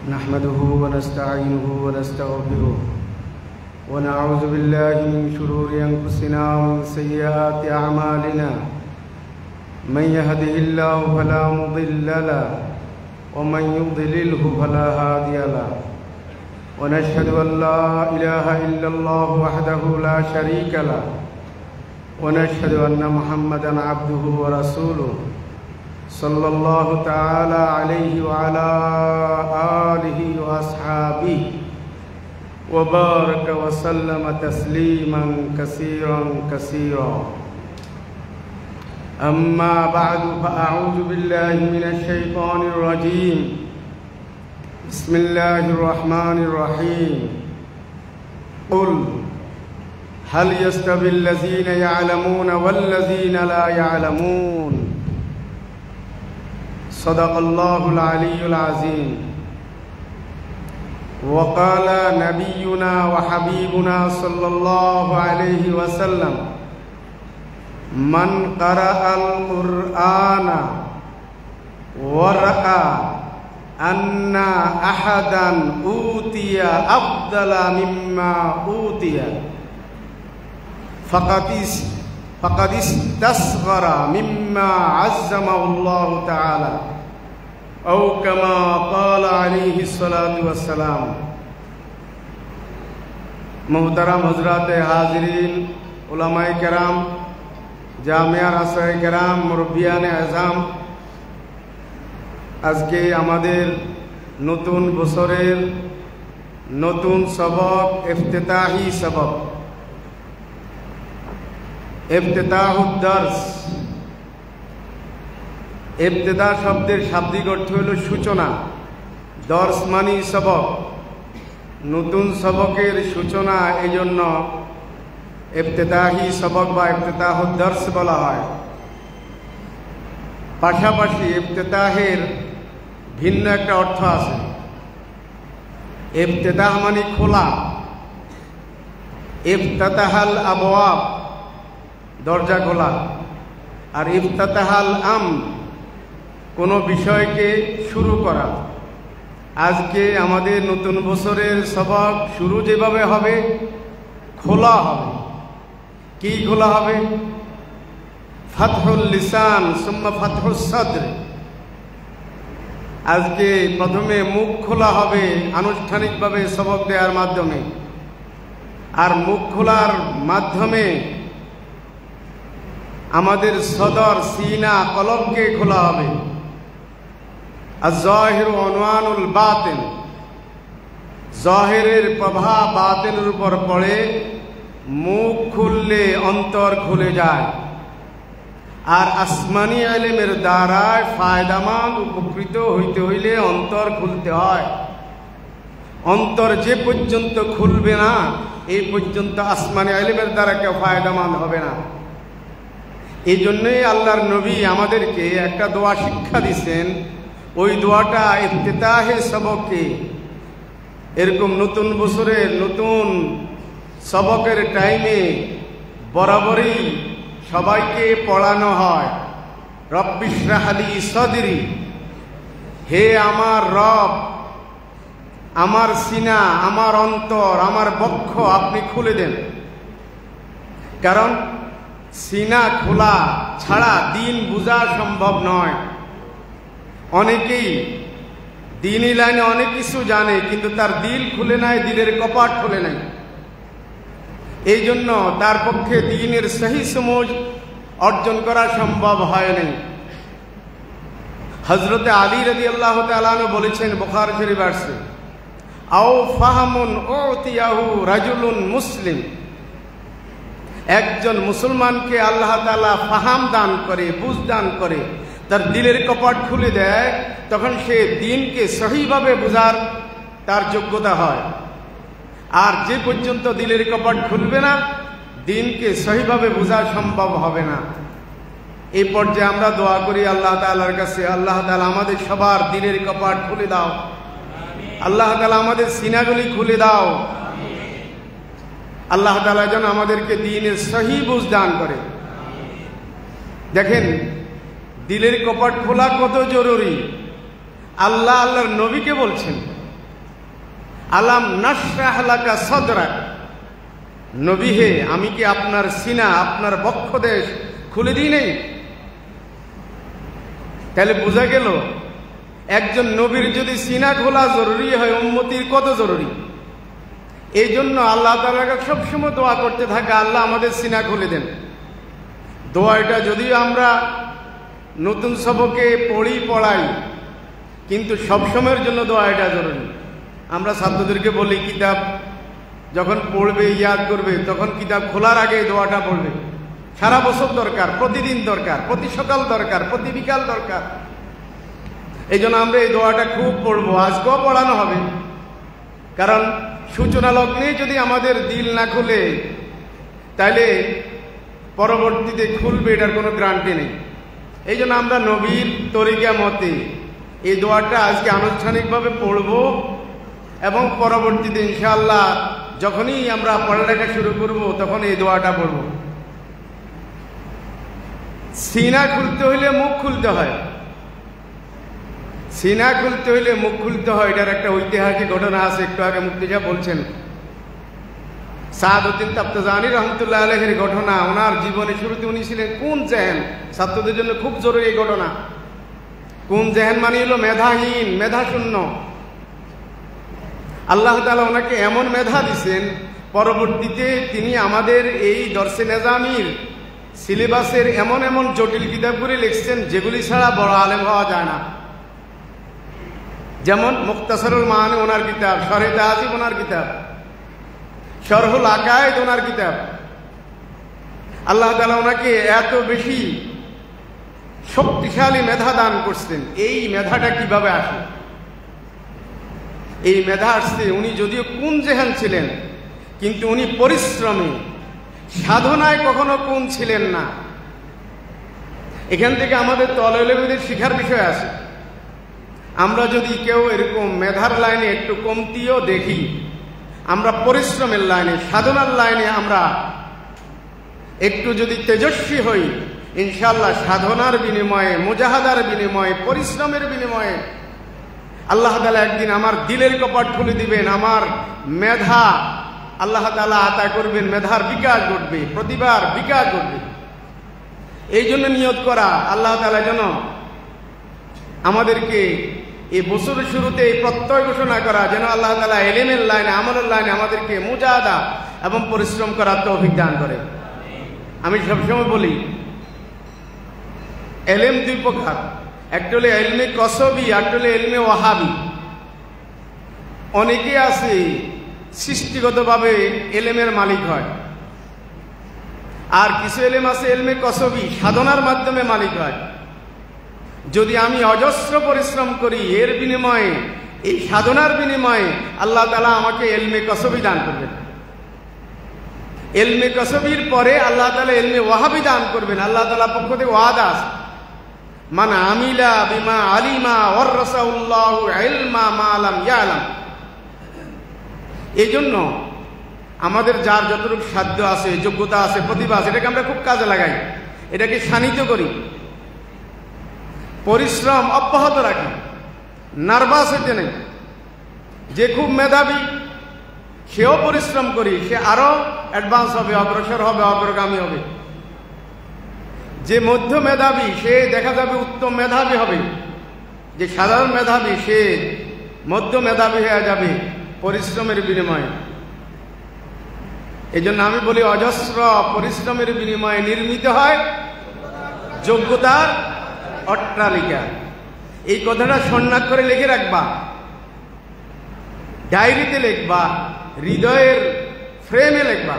نحمده ونستعينه ونستغفره ونعوذ بالله من شرور أنفسنا ومن سيئات أعمالنا من يهده الله فلا مضل له ومن يضلله فلا هادي له ونشهد أن لا إله إلا الله وحده لا شريك له ونشهد أن محمدًا عبده ورسوله صلى الله تعالى عليه وعلى آله وأصحابه وبارك وسلم تسليما كثيرا كثيرا أما بعد فأعوذ بالله من الشيطان الرجيم بسم الله الرحمن الرحيم قل هل يستوي الذين يعلمون والذين لا يعلمون صدق الله العلي العظيم وقال نبينا وحبيبنا صلى الله عليه وسلم من قرأ القرآن ورأى أن أحدا أوتي أفضل مما أوتي فقد استصغر مما عزمه الله تعالى أو كما قال عليه الصلاة والسلام محترم حضرات हाज़रीन उलमाए किराम জামিয়া রাসায়ে কিরাম মুরব্বিয়ানে আযম আজকে আমাদের নতুন বছরের নতুন সবক ইফতিতাহি সবক ইফতিতাহুদ দারস ইবতিদা শব্দের শাব্দিক অর্থ হলো সূচনা দর্স মানে সবক নতুন সবকের সূচনা এজন্য ইফতিতাহি সবক বা ইফতিতাহুদ দারস বলা হয় পাশাপাশি ইফতিতাহের ভিন্ন একটা অর্থ আছে ইফতিতাহ মানে খোলা ইফতাতাহাল আবওয়াব দরজা খোলা আর ইফতাতাহাল কোনো বিষয়কে শুরু করা আজকে আমাদের নতুন বছরের সবক শুরু যেভাবে হবে খোলা হবে কি খোলা হবে ফাতহুল লিসান সুম্মা ফাতহুস সাদর আজকে প্রথমে মুখ খোলা হবে আনুষ্ঠানিকভাবে সবক দেওয়ার মাধ্যমে আর মুখ খোলার মাধ্যমে আমাদের সদর সিনা কলবকে খোলা হবে আয-যাহিরু উনওয়ানুল বাতিন জাহিরের প্রভাব বাতিনের উপর পড়ে মুখ খুললে অন্তর খুলে যায় আর আসমানি ইলমের দ্বারা ফায়দামন্দ উপকৃত হইতে হইলে অন্তর খুলতে হয় অন্তর যে পর্যন্ত খুলবে না এই পর্যন্ত আসমানি ইলমের দ্বারা কেউ ফায়দামন্দ হবে না এই জন্যই আল্লাহর নবী আমাদেরকে একটা দোয়া শিক্ষা দিয়েছেন ওই দোয়াটা ইফতিতাহে সবকে এরকম নতুন বছরের নতুন সবকের টাইমে বরাবরই সবাইকে পড়ানো হয় রব্বি ইশরাহ লি সাদরি হে আমার রব আমার সিনা আমার অন্তর আমার বক্ষ আপনি খুলে দেন কারণ সিনা খোলা ছাড়া দিন বোঝা সম্ভব নয় অনেকেই দিনই লাইনে অনেক কিছু জানে কিন্তু তার দিল খুলে নাই দিলের কপাট খুলে নাই এই জন্য তার পক্ষে দ্বীনের সহি সমঝ অর্জন করা সম্ভব হয় নাই হযরতে আলী রাদিয়াল্লাহু তাআলা আনহু বলেছেন বুখারী শরীফ আছে আও ফাহমুন উতিয়াহু রাজুলুন মুসলিম একজন মুসলমানকে আল্লাহ তাআলা ফাহাম দান করে বুঝ দান করে তার দিলের কপাট খুলে দেয় তখন সে দ্বীনকে সহিভাবে বোঝার তার যোগ্যতা হয় আর যে পর্যন্ত দিলের কপাট খুলবে না দ্বীনকে সহিভাবে বোঝা সম্ভব হবে না এই পর্যায়ে আমরা দোয়া করি আল্লাহ তাআলার কাছে আল্লাহ তাআলা আমাদের সবার দিলের কপাট খুলে দাও আল্লাহ তাআলা আমাদের সিনাগুলি খুলে দাও আল্লাহ তাআলা যেন আমাদেরকে দ্বীনের সহি বুঝ দান করে দেখেন দিলের কপাট খোলা কত জরুরি আল্লাহ আল্লাহর নবীকে বলছেন আলাম নাশরাহ লাকা সাদরাক, নবী হে আমি কি আপনার সিনা, আপনার বক্ষদেশ খুলে দিই নাই? তাহলে বোঝা গেল একজন নবীর যদি সিনা খোলা জরুরি হয়, উম্মতির কত জরুরি। এই জন্য আল্লাহ তাআলাকে সবসময় দোয়া করতে থাকে, আল্লাহ আমাদের সিনা খুলে দেন। দোয়াটা যদিও আমরা নতুন সবকে পড়াই, কিন্তু সবসময়ের জন্য দোয়া এটা জরুরি। আমরা ছাত্রদেরকে বলি কিতাব যখন পড়বে, ইয়াদ করবে, তখন কিতাব খোলার আগে দোয়াটা পড়বে। সারা বছর দরকার, প্রতিদিন দরকার, প্রতি সকাল দরকার, প্রতি বিকাল দরকার। এই জন্য আমরা এই দোয়াটা খুব পড়বো, আজকেও পড়ানো হবে। কারণ সূচনা লগ্নে যদি আমাদের দিল না খুলে, তাহলে পরবর্তীতে খুলবে এটার কোনো গ্যারান্টি নেই। এই জন্য আমরা নবীর তরিকা মতে এই দোয়াটা আজকে আনুষ্ঠানিকভাবে পড়ব এবং পরবর্তীতে ইনশাআল্লাহ যখনই আমরা পড়ালেখা শুরু করব তখন এই দোয়াটা পড়ব। সিনা খুলতে হইলে মুখ খুলতে হয়, সিনা খুলতে হইলে মুখ খুলতে হয়। এটার একটা ঐতিহাসিক ঘটনা আছে, একটু আগে মুফতি সাহেব বলছেন। সাদউদ্দিন তাফতাজানী রহমতুল্লাহ আলাইহির ঘটনা। ওনার জীবনে শুরুতে উনি ছিলেন কোন জেহেন, ছাত্রদের জন্য খুব জরুরি এই ঘটনা। কোন জেহেন মানে হলো মেধাহীন, মেধাশূন্য। আল্লাহ তাআলা ওনাকে এমন মেধা দিছেন, পরবর্তীতে তিনি আমাদের এই দর্শে নেজামির সিলেবাসের এমন এমন জটিল কিতাবগুলি লিখছেন যেগুলি ছাড়া বড় আলেম হওয়া যায় না। যেমন মুখতাসারুল মাআনি ওনার কিতাব, শরহে তাহযিব ওনার কিতাব, শরহুল আকায়েদ ওনার কিতাব। আল্লাহ তাআলা ওনাকে এত বেশি শক্তিশালী মেধা দান করছেন। এই মেধাটা কিভাবে আসে? এই মেধা আসছে, উনি যদিও কোন জেহান ছিলেন, কিন্তু উনি পরিশ্রমী, সাধনায় কখনো কোন ছিলেন না। এখান থেকে আমাদের তলেবেদের শিখার বিষয় আছে। আমরা যদি কেউ এরকম মেধার লাইনে একটু কমতিও দেখি, আমরা পরিশ্রমের লাইনে, সাধনার লাইনে আমরা একটু যদি তেজস্বী হই, ইনশাআল্লাহ সাধনার বিনিময়ে, মুজাহাদার বিনিময়ে, পরিশ্রমের বিনিময়ে আল্লাহ তাআলা একদিন আমার দিলের কপাট খুলে দিবেন, আমার মেধা আল্লাহ তাআলা আতা করবেন, মেধার বিকাশ ঘটবে, প্রতিভার বিকাশ ঘটবে। এই জন্য নিয়ত করা, আল্লাহ তাআলা যেন আমাদেরকে এই বছরের শুরুতে এই প্রত্যয় ঘোষণা করা, যেন আল্লাহ তাআলা ইলমের লাইনে, আমলের লাইনে আমাদেরকে মুজাহাদা এবং পরিশ্রম করার তৌফিক দান করে। আমি সবসময় বলি ইলম দুই প্রকার, একটা হলো ইলমে কসবি, একটা হলো ইলমে ওয়াহাবি। অনেকে আছে সৃষ্টিগতভাবে ইলমের মালিক হয়, আর কিছু ইলম আছে ইলমে কসবি, সাধনার মাধ্যমে মালিক হয়। যদি আমি অজস্র পরিশ্রম করি, এর বিনিময়ে, এই সাধনার বিনিময়ে আল্লাহ তাআলা আমাকে ইলমে কসবি দান করবেন। ইলমে কসবির পরে আল্লাহ তাআলা ইলমে ওয়াহাবি দান করবেন। আল্লাহ তাআলা পক্ষ থেকে ওয়াদা আছে, মান আমিলা বিমা আলিমা ওয়াররাসাউল্লাহু ইলমা মা লাম ইয়ালাম। এই জন্য আমাদের যার যতটুকু সাধ্য আছে, যোগ্যতা আছে, প্রতিভা আছে, এটাকে আমরা খুব কাজে লাগাই, এটাকে শানিত করি, পরিশ্রম অব্যাহত রাখি, নার্ভাস হইতে নেই। যে খুব মেধাবী সেও পরিশ্রম করি, সে আরো অ্যাডভান্স হবে, অগ্রসর হবে, অগ্রগামী হবে। যে মধ্য মেধাবী সে দেখা যাবে উত্তম মেধাবী হবে, যে সাধারণ মেধাবী সে মধ্য মেধাবী হয়ে যাবে পরিশ্রমের বিনিময়ে। এই জন্য আমি বলি অজস্র পরিশ্রমের বিনিময়ে নির্মিত হয় যোগ্যতার অট্টালিকা। এই কথাটা স্বর্ণাক্ষরে লিখে রাখবা, ডায়েরিতে লিখবা, হৃদয়ের ফ্রেমে লিখবা।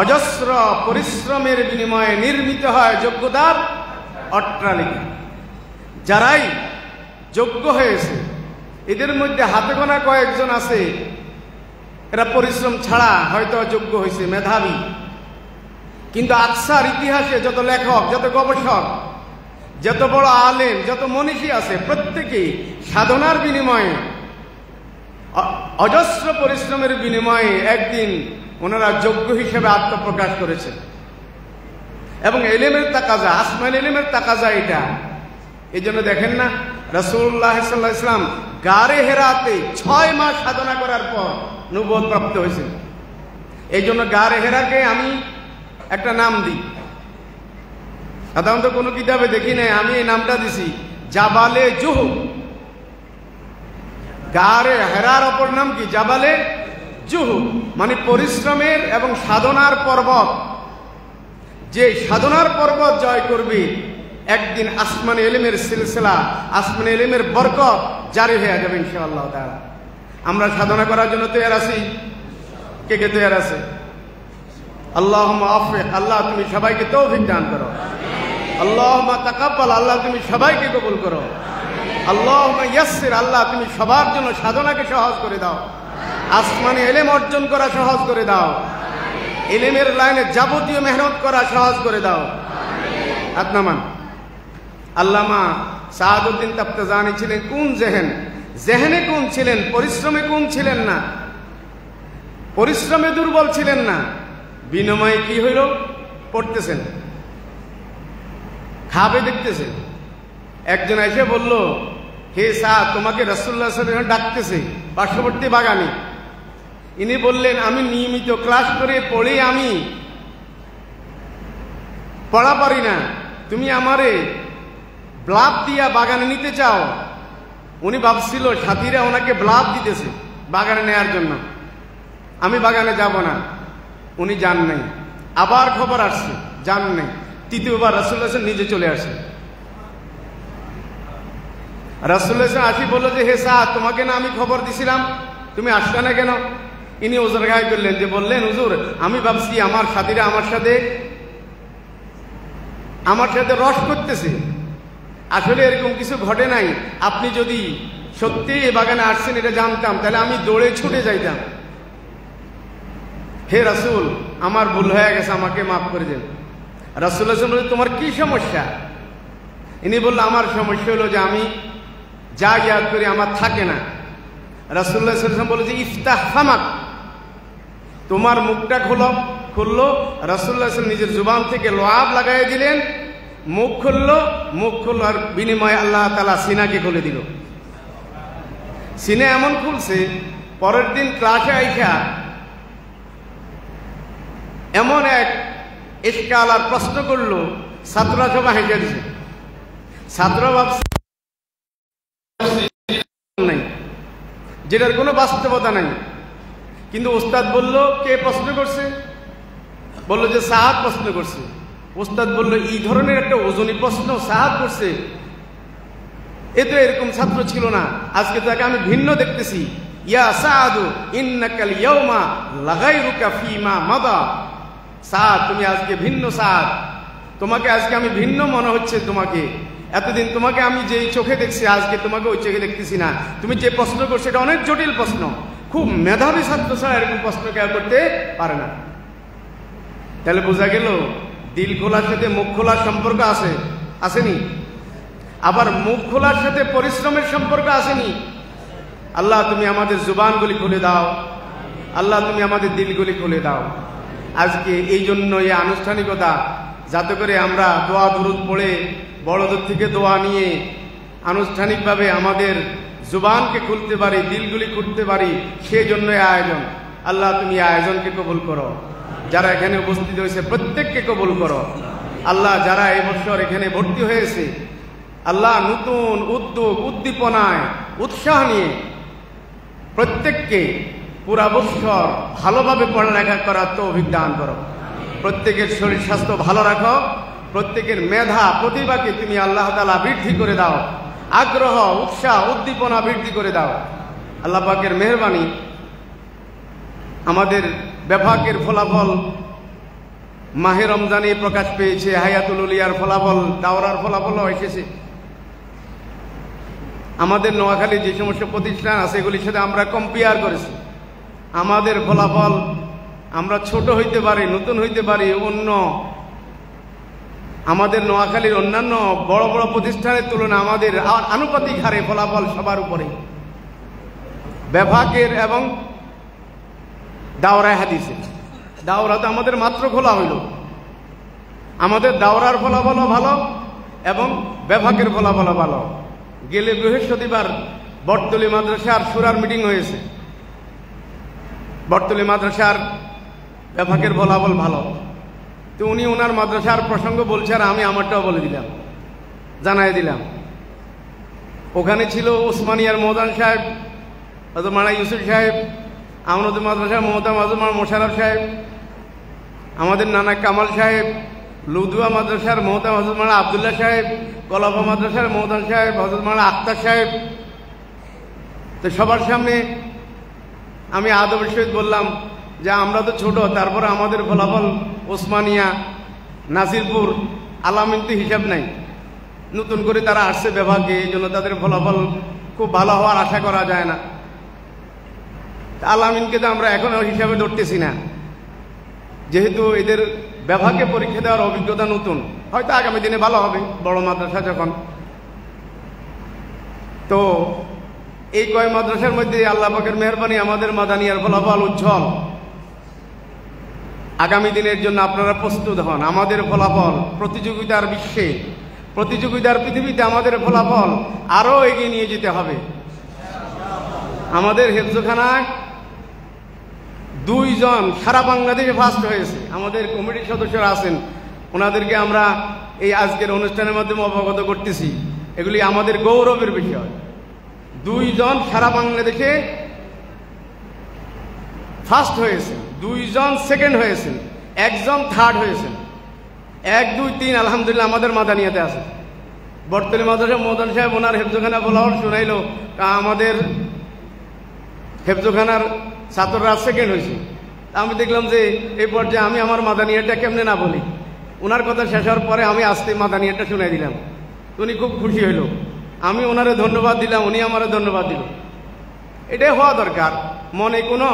অজস্র পরিশ্রমের বিনিময়ে নির্মিত হয় যোগ্যতার অট্টালিকা। যারাই যোগ্য হয়েছে, এদের মধ্যে হাতে গোনা কয়েকজন আছে এরা পরিশ্রম ছাড়া হয়তো যোগ্য হয়েছে, মেধাবী। কিন্তু আকসার ইতিহাসে যত লেখক, যত গবেষক, যত বড় আলেম, যত মনীষী আছে, প্রত্যেকেই সাধনার বিনিময়ে, অজস্র পরিশ্রমের বিনিময়ে একদিন ওনারা যোগ্য হিসেবে আত্মপ্রকাশ করেছেন। এবং এলেমের তাকাজা, আসমাইল এলেমের তাকাজা এটা। এই জন্য দেখেন না রাসূলুল্লাহ সাল্লাল্লাহু আলাইহি ওয়াসাল্লাম গারে হেরাতে 6 মাস সাধনা করার পর নবুয়ত প্রাপ্ত হয়েছেন। এই জন্য গারে হেরাকে আমি একটা নাম দিই, সাধারণত কোনো কিতাবে দেখি নাই, আমি এই নামটা দিছি জাবালে জুহু। গারে হেরার অপর নাম কি? জাবালে জুহু, মানে পরিশ্রমের এবং সাধনার পর্বত। যে সাধনার পর্বত জয় করবে একদিন আসমানি ইলমের সিলসিলা, আসমানি ইলমের বরকত জারি হয়ে যাবে ইনশাআল্লাহ তাআলা। আমরা সাধনা করার জন্য তৈরি আছি? কে কে তৈরি আছে? আল্লাহুম্মা আফিক, আল্লাহ তুমি সবাইকে তৌফিক দান করো। আল্লাহুম্মা তাকাব্বাল, আল্লাহ তুমি সবাইকে কবুল করো। আল্লাহুম্মা ইয়াসসির, আল্লাহ তুমি সবার জন্য সাধনাকে সহজ করে দাও, আসমানি ইলম অর্জন করা সহজ করে দাও, ইলমের লাইনে যাবতীয় মেহনত করা সহজ করে দাও। আত্মামান আল্লামা সাআদউদ্দিন তাফতাজানি ছিলেন কোন জেহেনে কোন ছিলেন, পরিশ্রমে কোন ছিলেন না, পরিশ্রমে দুর্বল ছিলেন না। বিনিময়ে কি হইল? পড়তেছেন, খাবে দেখতেছেন। একজন এসে বলল, হে সাদ, তোমাকে রাসূলুল্লাহ সাল্লাল্লাহু আলাইহি ওয়াসাল্লাম ডাকতেছে পার্শ্ববর্তী বাগানে। ইনি বললেন, আমি নিয়মিত ক্লাস করে পড়ে আমি পড়া পারি না, তুমি আমারে ব্লাব দিয়া বাগানে নিতে চাও? উনি ভাবছিল সাথীরা ওনাকে ব্লাব দিতেছে বাগানে নেয়ার জন্য, আমি বাগানে যাব না। উনি যান নাই, আবার খবর আসছে, যান নাই। তৃতীয়বার রাসূলুল্লাহ নিজে চলে আসে। রাসূলুল্লাহ আসি বলল যে, হে সাদ, তোমাকে না আমি খবর দিছিলাম, তুমি আসলে না কেন? ইনি ওজোর গায়ে করলেন, যে বললেন, হুজুর আমি ভাবছি আমার সাথীরা আমার সাথে রস করতেছে, আসলে এরকম কিছু ঘটে নাই। আপনি যদি সত্যি এই বাগানে আসছেন এটা জানতাম, তাহলে আমি দৌড়ে ছুটে যাইতাম। হে রাসূল, আমার ভুল হয়ে গেছে, আমাকে মাফ করে দেন। রাসূলুল্লাহ বললেন, তোমার কি সমস্যা? ইনি বলল, আমার সমস্যা হলো যে আমি যা ইয়াদ করি আমার থাকে না। রাসূলুল্লাহ বলে যে, ইফতাহ ফামাক, তোমার মুখটা খুললো। রাসূলুল্লাহ নিজের জুবান থেকে লোয়াব লাগাই দিলেন, মুখ খুললো, আর বিনিময়ে আল্লাহ তাআলা সিনাকে খুলে দিল। সিনে এমন খুলছে, পরের দিন ক্লাসে আইসা এমন এক ইশকাল আর প্রশ্ন করলো, ছাত্ররা সবাই হেসে দিছে। ছাত্ররা ভাবছে নাই, যেটার কোনো বাস্তবতা নাই। কিন্তু উস্তাদ বলল, কে প্রশ্ন করছে? বলল যে সাহাদ প্রশ্ন করছে। উস্তাদ বলল, এই ধরনের একটা ওজনী প্রশ্ন সাহাদ করছে, এ তো এরকম ছাত্র ছিল না, আজকে তাকে আমি ভিন্ন দেখতেছি। ইয়া সাআদু ইন্নাকাল ইয়াউমা লাগাইরুকা ফীমা মাদা, সাদ তুমি আজকে ভিন্ন, সাদ তোমাকে আজকে আমি ভিন্ন মনে হচ্ছে। তোমাকে এতদিন তোমাকে আমি যেই চোখে দেখছি, আজকে তোমাকে ওই চোখে দেখতেছি না। তুমি যে প্রশ্ন করছো এটা অনেক জটিল প্রশ্ন, খুব মেধাবী ছাত্র ছাড়া এরকম প্রশ্ন কেউ করতে পারে না। তাহলে বোঝা গেল দিল খোলার সাথে মুখ খোলার সম্পর্ক আসেনি? আবার মুখ খোলার সাথে পরিশ্রমের সম্পর্ক আসেনি? আল্লাহ তুমি আমাদের জুবানগুলি খুলে দাও, আল্লাহ তুমি আমাদের দিলগুলি খুলে দাও। আজকে এই জন্য এই আনুষ্ঠানিকতা, যাতে করে আমরা দোয়া দুরুদ পড়ে বড়দের থেকে দোয়া নিয়ে আনুষ্ঠানিকভাবে আমাদের জুবানকে খুলতে পারি, দিলগুলি খুলতে পারি, সেই জন্য আয়োজন। আল্লাহ তুমি আয়োজনকে কবুল করো, যারা এখানে উপস্থিত হয়েছে প্রত্যেককে কবুল করো। আল্লাহ যারা এই বছর এখানে ভর্তি হয়েছে, আল্লাহ নতুন উদ্যোগ উদ্দীপনায় উৎসাহ নিয়ে প্রত্যেককে পুরা বছর ভালোভাবে পড়ালেখা করার তৌফিক দান করো। প্রত্যেকের শরীর স্বাস্থ্য ভালো রাখো, প্রত্যেকের মেধা প্রতিভাকে তুমি আল্লাহ তাআলা বৃদ্ধি করে দাও, আগ্রহ উৎসাহ উদ্দীপনা বৃদ্ধি করে দাও। আল্লাহ পাকের মেহেরবানি, আমাদের বেফাকের ফলাফল মাহে রমজানে প্রকাশ পেয়েছে, হায়াতুল উলিয়ার ফলাফল, দাওরার ফলাফলও এসেছে। আমাদের নোয়াখালী যে সমস্ত প্রতিষ্ঠান আছে এগুলির সাথে আমরা কম্পেয়ার করেছি। আমাদের ফলাফল, আমরা ছোট হইতে পারি, নতুন হইতে পারি, আমাদের নোয়াখালীর অন্যান্য বড় বড় প্রতিষ্ঠানের তুলনায় আমাদের আনুপাতিক হারে ফলাফল সবার উপরে। বেফাকের এবং দাওরায়ে হাদিসে, দাওরা তো আমাদের মাত্র খোলা হইল, আমাদের দাওরার ফলাফলও ভালো এবং বেফাকের ফলাফল ভালো। গেলে বৃহস্পতিবার বটতলী মাদ্রাসার সুরার মিটিং হয়েছে, বটতলী মাদ্রাসার বেফাকের ফলাফল ভালো। তো উনি ওনার মাদ্রাসার প্রসঙ্গ বলছে আর আমি আমারটাও বলে দিলাম, জানাই দিলাম। ওখানে ছিল ওসমানিয়ার মহদান সাহেব, হযরত মাওলানা ইউসুফ সাহেব, আমাদের মাদ্রাসার মহতাম হযরত মাওলানা মোশাররফ সাহেব, আমাদের নানা কামাল সাহেব, লুদুয়া মাদ্রাসার মহতাম হযরত মাওলানা আব্দুল্লাহ সাহেব, কলাফা মাদ্রাসার মহতাম সাহেব হযরত মাওলানা আক্তার সাহেব। তো সবার সামনে আমি আদবের সহিত বললাম যে আমরা তো ছোট, তারপরে আমাদের ফলাফল ওসমানিয়া, নাসিরপুর, আলামিন তো হিসাব নাই, নতুন করে তারা আসছে বিভাগে, এই জন্য তাদের ফলাফল খুব ভালো হওয়ার আশা করা যায় না। আলামিনকে তো আমরা এখনো হিসাবে ধরতেছি না, যেহেতু এদের বিভাগে পরীক্ষা দেওয়ার অভিজ্ঞতা নতুন, হয়তো আগামী দিনে ভালো হবে বড় মাদ্রাসা যখন। তো এই কয় মাদ্রাসার মধ্যে আল্লাহ পাকের মেহেরবানি আমাদের মাদানিয়ার ফলাফল উজ্জ্বল। আগামী দিনের জন্য আপনারা প্রস্তুত হন। আমাদের ফলাফল প্রতিযোগিতার বিশ্বে, প্রতিযোগিতার পৃথিবীতে আমাদের ফলাফল আরো এগিয়ে নিয়ে যেতে হবে। আমাদের হেফজখানায় 2 জন সারা বাংলাদেশে ফার্স্ট হয়েছে। আমাদের কমিটির সদস্যরা আছেন, ওনাদেরকে আমরা এই আজকের অনুষ্ঠানের মাধ্যমে অবগত করতেছি। এগুলি আমাদের গৌরবের বিষয়। 2 জন সারা বাংলাদেশে ফার্স্ট হয়েছে, 2 জন সেকেন্ড হয়েছেন, 1 জন থার্ড হয়েছেন। 1, 2, 3 আলহামদুলিল্লাহ আমাদের মাদানিয়াতে আছে। বটতলী মাদ্রাসা মহতাম সাহেব ওনার হেফজখানা ফলাফল শুনাইল, আমাদের হেফজখানার ছাত্ররা সেকেন্ড হয়েছে। আমি দেখলাম যে এই পর্যায়ে আমি আমার মাদানিয়াটা কেমনে না বলি। ওনার কথা শেষ হওয়ার পরে আমি আস্তে মাদানিয়াটা শুনাই দিলাম। উনি খুব খুশি হইল, আমি ওনারে ধন্যবাদ দিলাম, উনি আমারে ধন্যবাদ দিল। এটাই হওয়া দরকার, মনে কোনো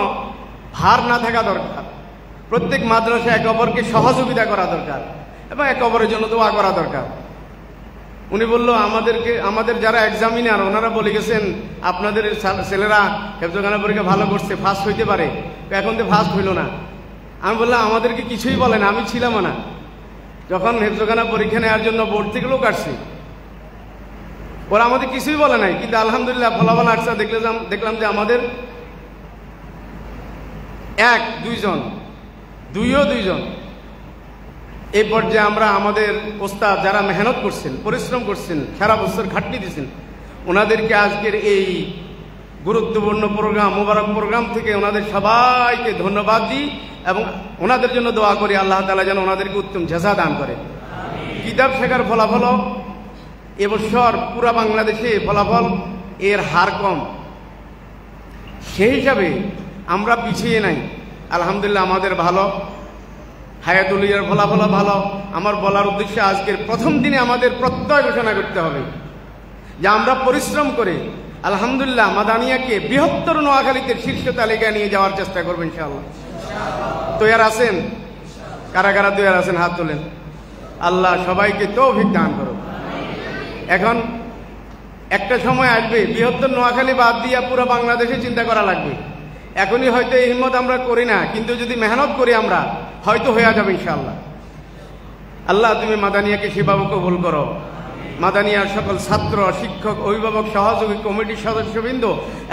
ভার না থাকা দরকার। প্রত্যেক মাদ্রাসা একে অপরকে সহযোগিতা করা দরকার এবং একে অপরের জন্য দোয়া করা দরকার। উনি বলল আমাদের যারা এক্সামিনার ওনারা বলে গেছেন আপনাদের ছেলেরা হেফজখানা পরীক্ষা ভালো করছে, ফার্স্ট হইতে পারে, এখন তো ফার্স্ট হইল না। আমি বললাম আমাদেরকে কিছুই বলেন, আমি ছিলাম না যখন হেফজখানা পরীক্ষা নেওয়ার জন্য বোর্ড থেকে লোক আসছে, ওরা আমাদের কিছুই বলে নাই, কিন্তু আলহামদুলিল্লাহ ফলাফল আসছে। দেখলাম যে আমাদের 1, 2 জন, 2 জন। এই পর্যায়ে আমরা আমাদের ওস্তাদ যারা মেহনত করছেন, পরিশ্রম করছেন, সারা বছর খাটনি দিয়েছেন, ওনাদেরকে আজকের এই গুরুত্বপূর্ণ প্রোগ্রাম, মোবারক প্রোগ্রাম থেকে ওনাদের সবাইকে ধন্যবাদ দিই এবং ওনাদের জন্য দোয়া করি আল্লাহ তাআলা যেন ওনাদেরকে উত্তম জাযা দান করে। কিতাব শেখার ফলাফল এবছর পুরা বাংলাদেশে ফলাফল এর হার কম, সেই হিসাবে আমরা পিছিয়ে নাই। আলহামদুলিল্লাহ আমাদের ভালো, হায়াতুলিয়ার ফলাফল ভালো। আমার বলার উদ্দেশ্য আজকের প্রথম দিনে আমাদের প্রত্যয় ঘোষণা করতে হবে যে আমরা পরিশ্রম করে আলহামদুলিল্লাহ মাদানিয়াকে বৃহত্তর নোয়াখালীতে শীর্ষ তালিকায় নিয়ে যাওয়ার চেষ্টা করবেন ইনশাআল্লাহ। তৈয়ার আছেন? কারা কারা তৈয়ার আছেন হাত তোলেন। আল্লাহ সবাইকে তৌফিক দান করুন। এখন একটা সময় আসবে বৃহত্তর নোয়াখালী বাদ দিয়া পুরো বাংলাদেশে চিন্তা করা লাগবে। এখনই হয়তো এই হিম্মত আমরা করি না, কিন্তু যদি মেহনত করি আমরা হয়তো হয়ে যাবে ইনশাআল্লাহ। আল্লাহ তুমি মাদানিয়াকে সেভাবে কবুল করো। মাদানিয়ার সকল ছাত্র, শিক্ষক, অভিভাবক, সহযোগী কমিটির সদস্যবৃন্দ,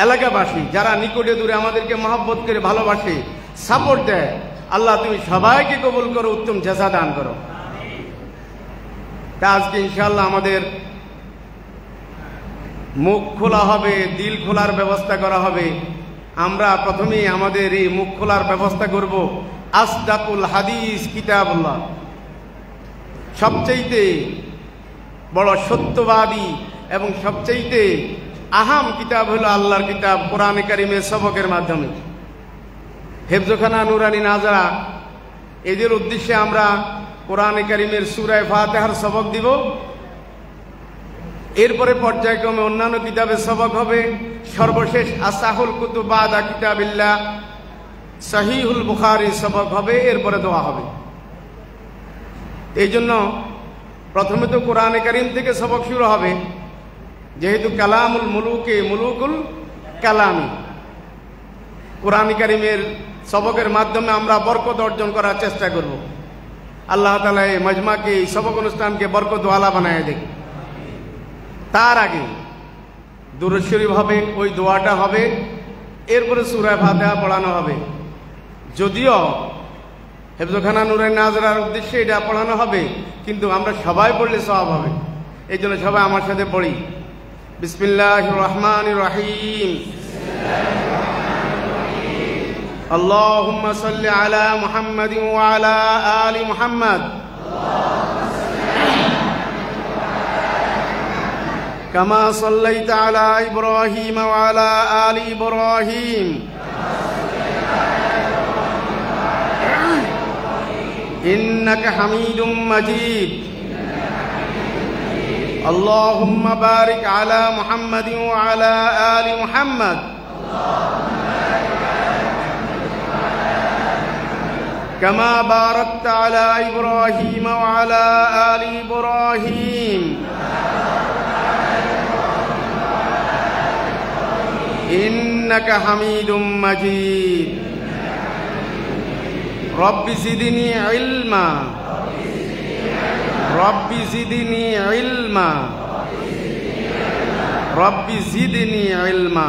এলাকাবাসী যারা নিকটে দূরে আমাদেরকে মহব্বত করে ভালোবাসে, সাপোর্ট দেয়, আল্লাহ তুমি সবাইকে কবুল করো, উত্তম জাযা দান করো। তা আজকে ইনশাআল্লাহ আমাদের মুখ খোলা হবে, দিল খোলার ব্যবস্থা করা হবে। আমরা প্রথমেই আমাদের এই মুখ খোলার ব্যবস্থা করব আসদাকুল হাদিস কিতাবুল্লাহ, সবচেয়ে বড় সত্যবাদী এবং সবচেয়ে আহাম কিতাব হলো আল্লাহর কিতাব কোরআনে কারিমের সবকের মাধ্যমে। হেফজখানা নুরানি নাজারা এদের উদ্দেশ্যে আমরা কোরআনে কারিমের সূরা ফাতিহার সবক দিব। এরপরে পর্যায়ক্রমে অন্যান্য কিতাবের সবক হবে। সর্বশেষ আসাহুল কুতুব বাদা কিতাবিল্লাহ সহিহুল বুখারী সবক হবে, এরপরে দোয়া হবে। এই জন্য প্রথমে তো কোরআনে কারিম থেকে সবক শুরু হবে, যেহেতু কালামুল মুলুকে মুলুকুল কালামি। কোরআনে কারিমের সবকের মাধ্যমে আমরা বরকত অর্জন করার চেষ্টা করব। আল্লাহ তাআলা এই মজমাকে, এই সবক অনুষ্ঠানকে বরকতওয়ালা বানায় দেখ। তার আগে দুরূদ শরীফ হবে, ওই দোয়াটা হবে, এরপরে সূরা ফাতিহা পড়ানো হবে। যদিও হেফজখানা নূরানী নাজরার উদ্দেশ্যে এটা পড়ানো হবে, কিন্তু আমরা সবাই পড়লে সওয়াব হবে। এই জন্য সবাই আমার সাথে পড়ি। বিসমিল্লাহির রহমানির রহিম। আল্লাহুম্মা সাল্লি আলা মুহাম্মাদিন ওয়া আলা আলি মুহাম্মাদ কামা সাল্লাইতা আলা ইব্রাহিম ওয়া আলা আলি ইব্রাহিম ইন্নাকা হামিদুম মাজিদ। আল্লাহুম্মা বারিক আলা মুহাম্মাদিন ওয়া আলা আলি মুহাম্মাদ কামা বারাকতা আলা ইব্রাহিম ওয়া আলা আলি ইব্রাহিম ইন্নাকা হামিদুম মাজিদ। রব্বি জিদনি ইলমা, রব্বি জিদনি ইলমা, রব্বি জিদনি ইলমা।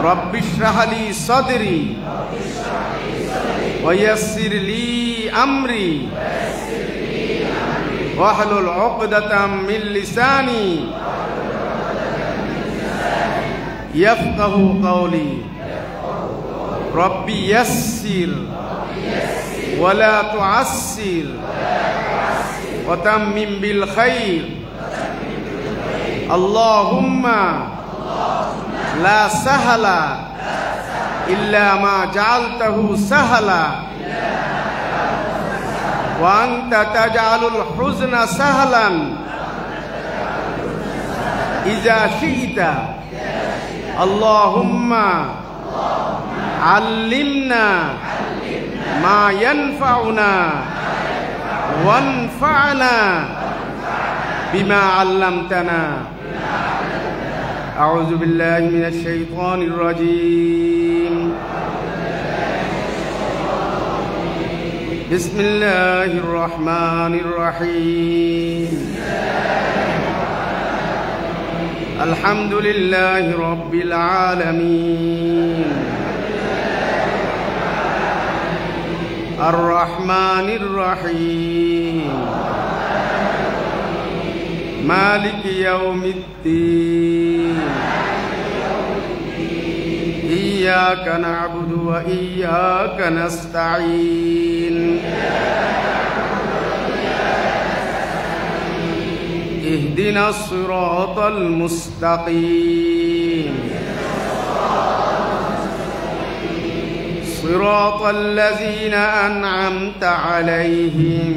রব্বি ইশরাহ লি সাদরি ওয়া ইয়াসসির লি আমরি ওয়াহলুল উকদাতাম মিন লিসানি ইয়াফকাহু কাওলি। রব্বি ইয়াসসির ওয়া লা তুআসসির ওয়া তাম্মিম বিল খাইর। আল্লাহুম্মা লা সাহলা ইল্লা মা জাআলতাহু সাহলা ওয়া আনতা তাজআলুল হুজনা সাহলান ইযা শি'তা। আল্লাহুম্মা আল্লিমনা মা ইয়ানফাউনা ওয়ানফা'না বিমা আল্লামতানা। আউযু বিল্লাহি মিনাশ শাইতানির রাজীম। বিসমিল্লাহির রহমানির রহিম। আলহামদুলিল্লাহি রাব্বিল আলামিন আর রহমানির রহিম মালিক ইয়াউমিদ্দিন ইয়্যাকা না'বুদু ওয়া ইয়্যাকা নাস্তাঈন ইহদিনাস সিরাতাল মুস্তাকিম সিরাতাল লাযীনা আন'আমতা আলাইহিম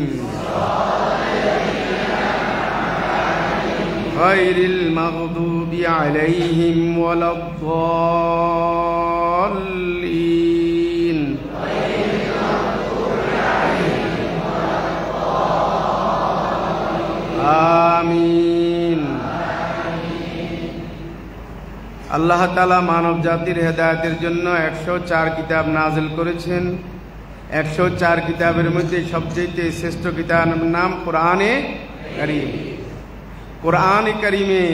গায়রিল মাগদুবি আলাইহিম ওয়ালাদ-দাল্লিন। আমিন। আল্লাহ তাআলা মানব জাতির হেদায়েতের জন্য 104 কিতাব নাযিল করেছেন। 104 কিতাবের মধ্যে সবচেয়ে শ্রেষ্ঠ কিতাবের নাম কোরআনে কারীম। কোরআনে কারীমে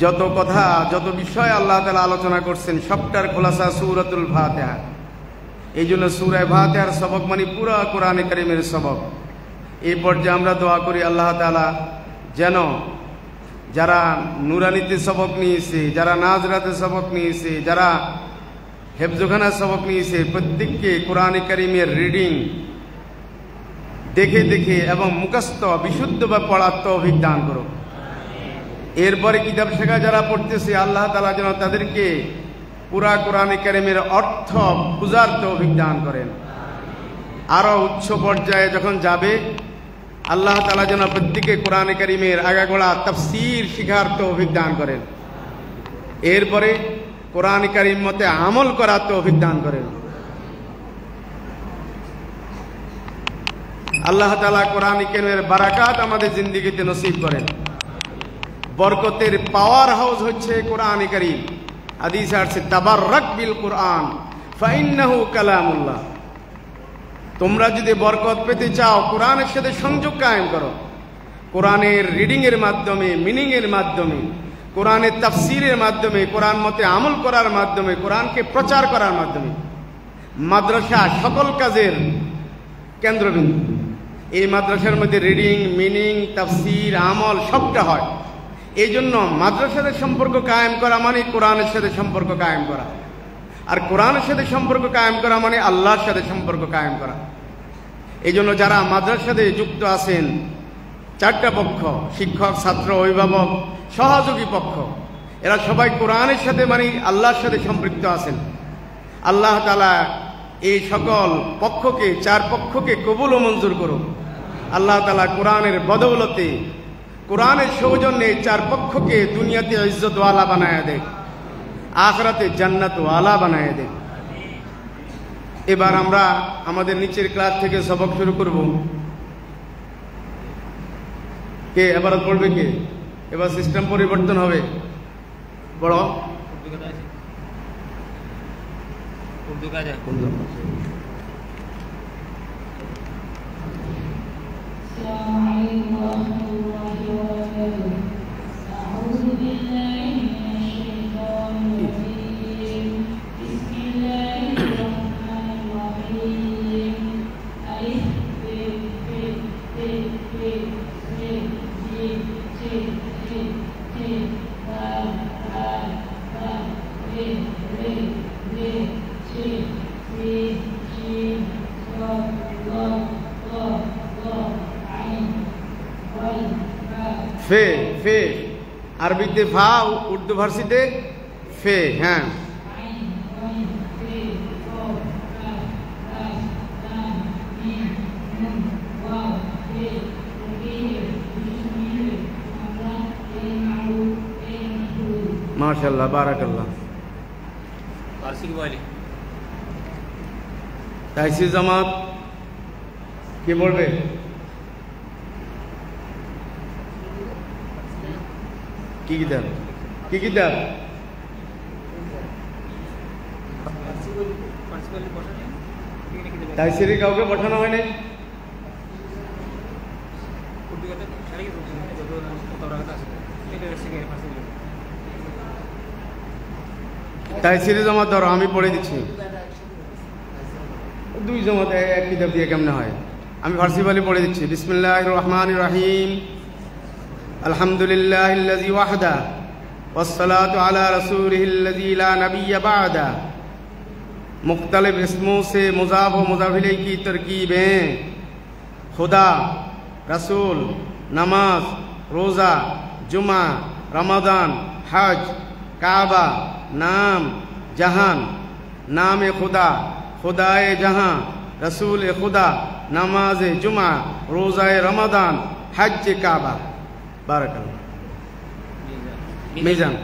যত কথা, যত বিষয় আল্লাহ তাআলা আলোচনা করছেন সবটার খোলাসা সূরাতুল ফাতিহা। এই জন্য সূরা ফাতিহার সবক মানে পুরা কোরআনে কারীমের সবক। এই পর্যায়ে আমরা দোয়া করি আল্লাহ তাআলা যেন যারা নুরানিতে সবক নিয়েছে, যারা নাজরাতে সবক নিয়েছে, যারা হেফজখানা সবক নিয়েছে, প্রত্যেককে কোরআনে কারীমের রিডিং দেখে দেখে এবং মুখস্থ বিশুদ্ধভাবে পড়ার তৌফিক দান করো। এরপরে কিতাব শেখা যারা পড়তেছে আল্লাহ তাআলা যেন তাদেরকে পুরা কোরআনে কারীমের অর্থ বুঝার তৌফিক দান করেন। আরো উচ্চ পর্যায়ে যখন যাবে আল্লাহ তাআলা যেন প্রত্যেকে কোরআনে কারীমের আগাগোড়া তাফসীর শিখার তৌফিক দান করেন। এরপরে কোরআনে কারীম মতে আমল করার তৌফিক দান করেন। আল্লাহ তাআলা কোরআনে কারীমের বারাকাত আমাদের জিন্দেগিতে নসিব করেন। বরকতের পাওয়ার হাউস হচ্ছে কোরআনে কারীম। হাদিসে আছে তাবাররাক বিল কোরআন ফাইন্নাহু কালামুল্লাহ। তোমরা যদি বরকত পেতে চাও কোরআনের সাথে সংযোগ কায়েম করো। কোরআনের রিডিংয়ের মাধ্যমে, মিনিংয়ের মাধ্যমে, কোরআনের তাফসিরের মাধ্যমে, কোরআন মতে আমল করার মাধ্যমে, কোরআনকে প্রচার করার মাধ্যমে মাদ্রাসা সকল কাজের কেন্দ্রবিন্দু। এই মাদ্রাসার মধ্যে রিডিং, মিনিং, তাফসির, আমল সবটা হয়। এই জন্য মাদ্রাসার সম্পর্ক কায়েম করা মানে কোরআনের সাথে সম্পর্ক কায়েম করা, আর কোরআনের সাথে সম্পর্ক কায়েম করা মানে আল্লাহর সাথে সম্পর্ক কায়েম করা। এই জন্য যারা মাদ্রাসার সাথে যুক্ত আছেন, চারটা পক্ষ, শিক্ষক, ছাত্র, অভিভাবক, সহযোগী পক্ষ, এরা সবাই কোরআনের সাথে মানে আল্লাহর সাথে সম্পৃক্ত আছেন। আল্লাহ তাআলা এই সকল পক্ষকে, চার পক্ষকে কবুল ও মঞ্জুর করুন। আল্লাহ তাআলা কোরআনের বদৌলতে, কোরআনের সৌজন্যে এই চার পক্ষকে দুনিয়াতে ইজ্জতওয়ালা বানায় দেয়, আখিরাতে জান্নাতওয়ালা বানায় দেয়। এবার আমরা আমাদের নিচের ক্লাস থেকে সবক শুরু করব। কে এবার পড়বে? কে এবার? সিস্টেম পরিবর্তন হবে। পড়ো। ফে, ফে আরবিতে ফা, উর্দু ফার্সিতে ফে। হ্যাঁ, মাশাআল্লাহ, বারাকাল্লাহ। তাইসির জামাত কে বলবে? কি কিতাব? কি কিতাব? তাইসিরে কাউকে পাঠানো হয়নি? তাইসিরে জামাত ধরো, আমি পড়ে দিচ্ছি। দুই জামাত এক কিতাব দিয়ে কেমনে হয়? আমি ফার্সি বলে পড়ে দিচ্ছি। বিসমিল্লাহির রহমানির রহিম। আলহামদুলিল্লাহিল্লাযী ওয়াহদা والصلاة على रसूलिhi الذي ला नबी بعदा। मुख्तलिफ इसमों से मुज़ाफ व मुज़ाफ इलैह की तरकीबें खुदा, रसूल, नमाज, रोज़ा, जुमा, रमज़ान, हज, काबा, नाम, जहान, नाम खुदा, खुदाए जहां, रसूल खुदा, नमाज जुमा, रोज़ाए रमज़ान, हज काबा। बारकाल्लाह। मिजान।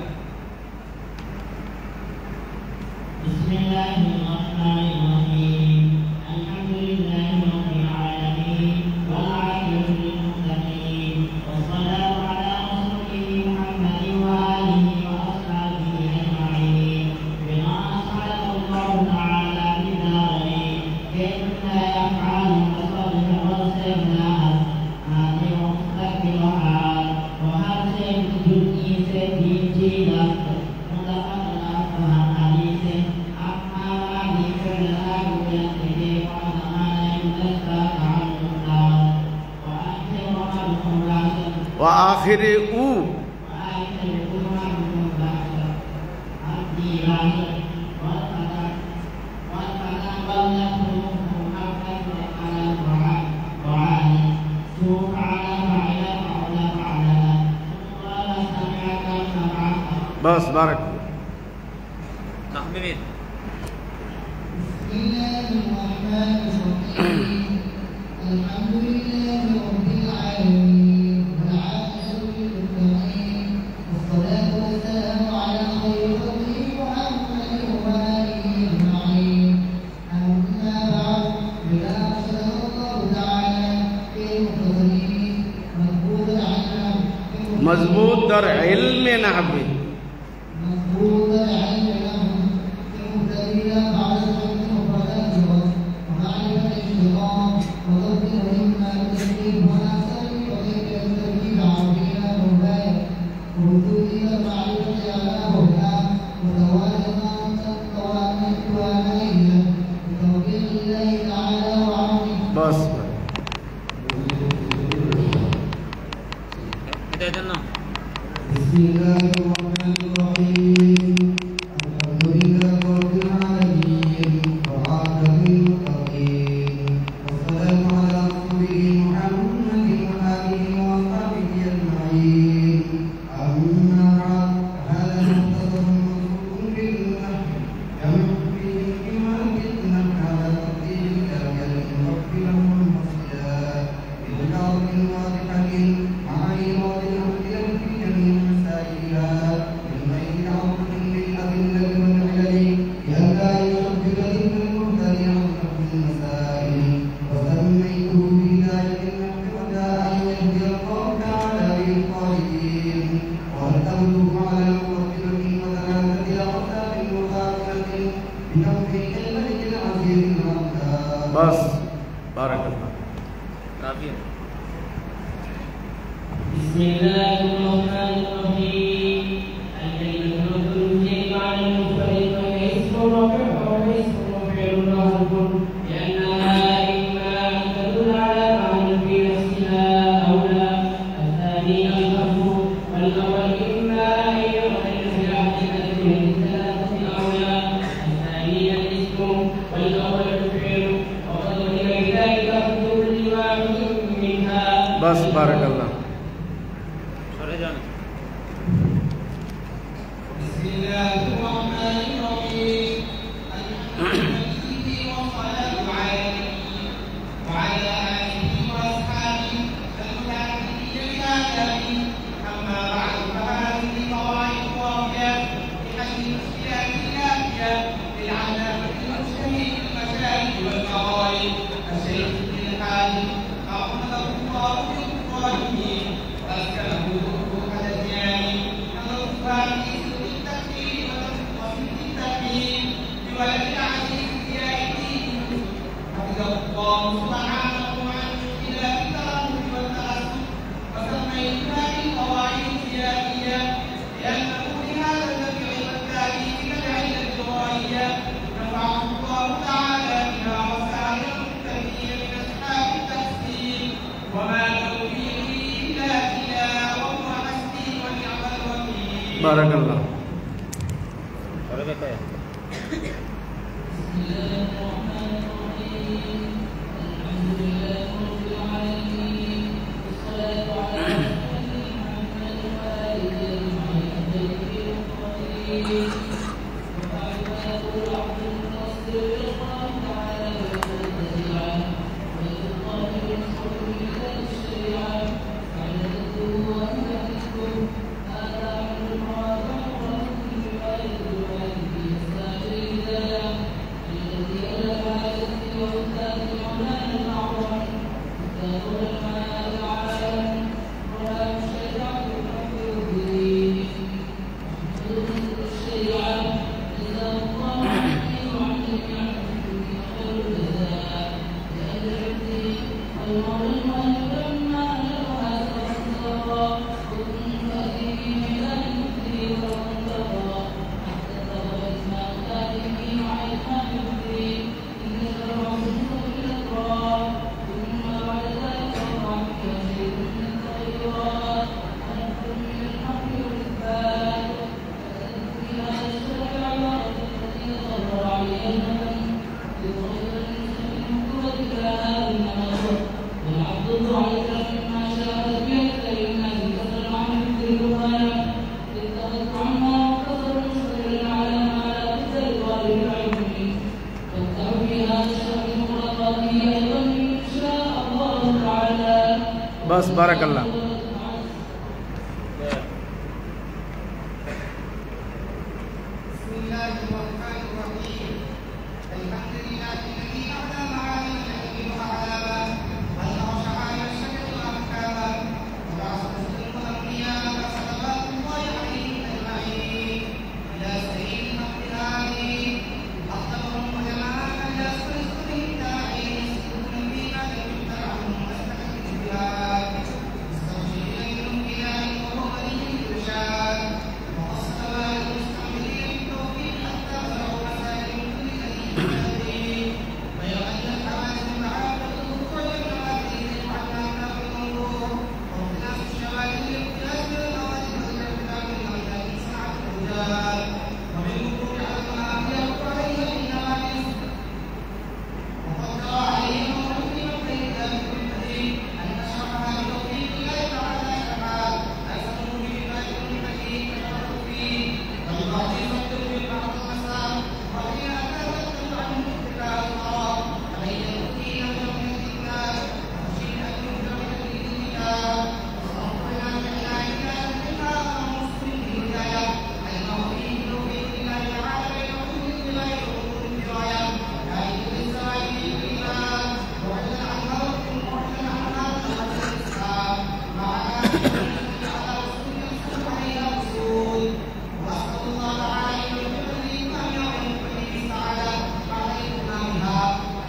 आखिर ऊ बस बारक मजबूत दर इल्म नहवी बस बस बारक बस बारक अल्लाह बारक अल्लाह बस बारक अल्लाह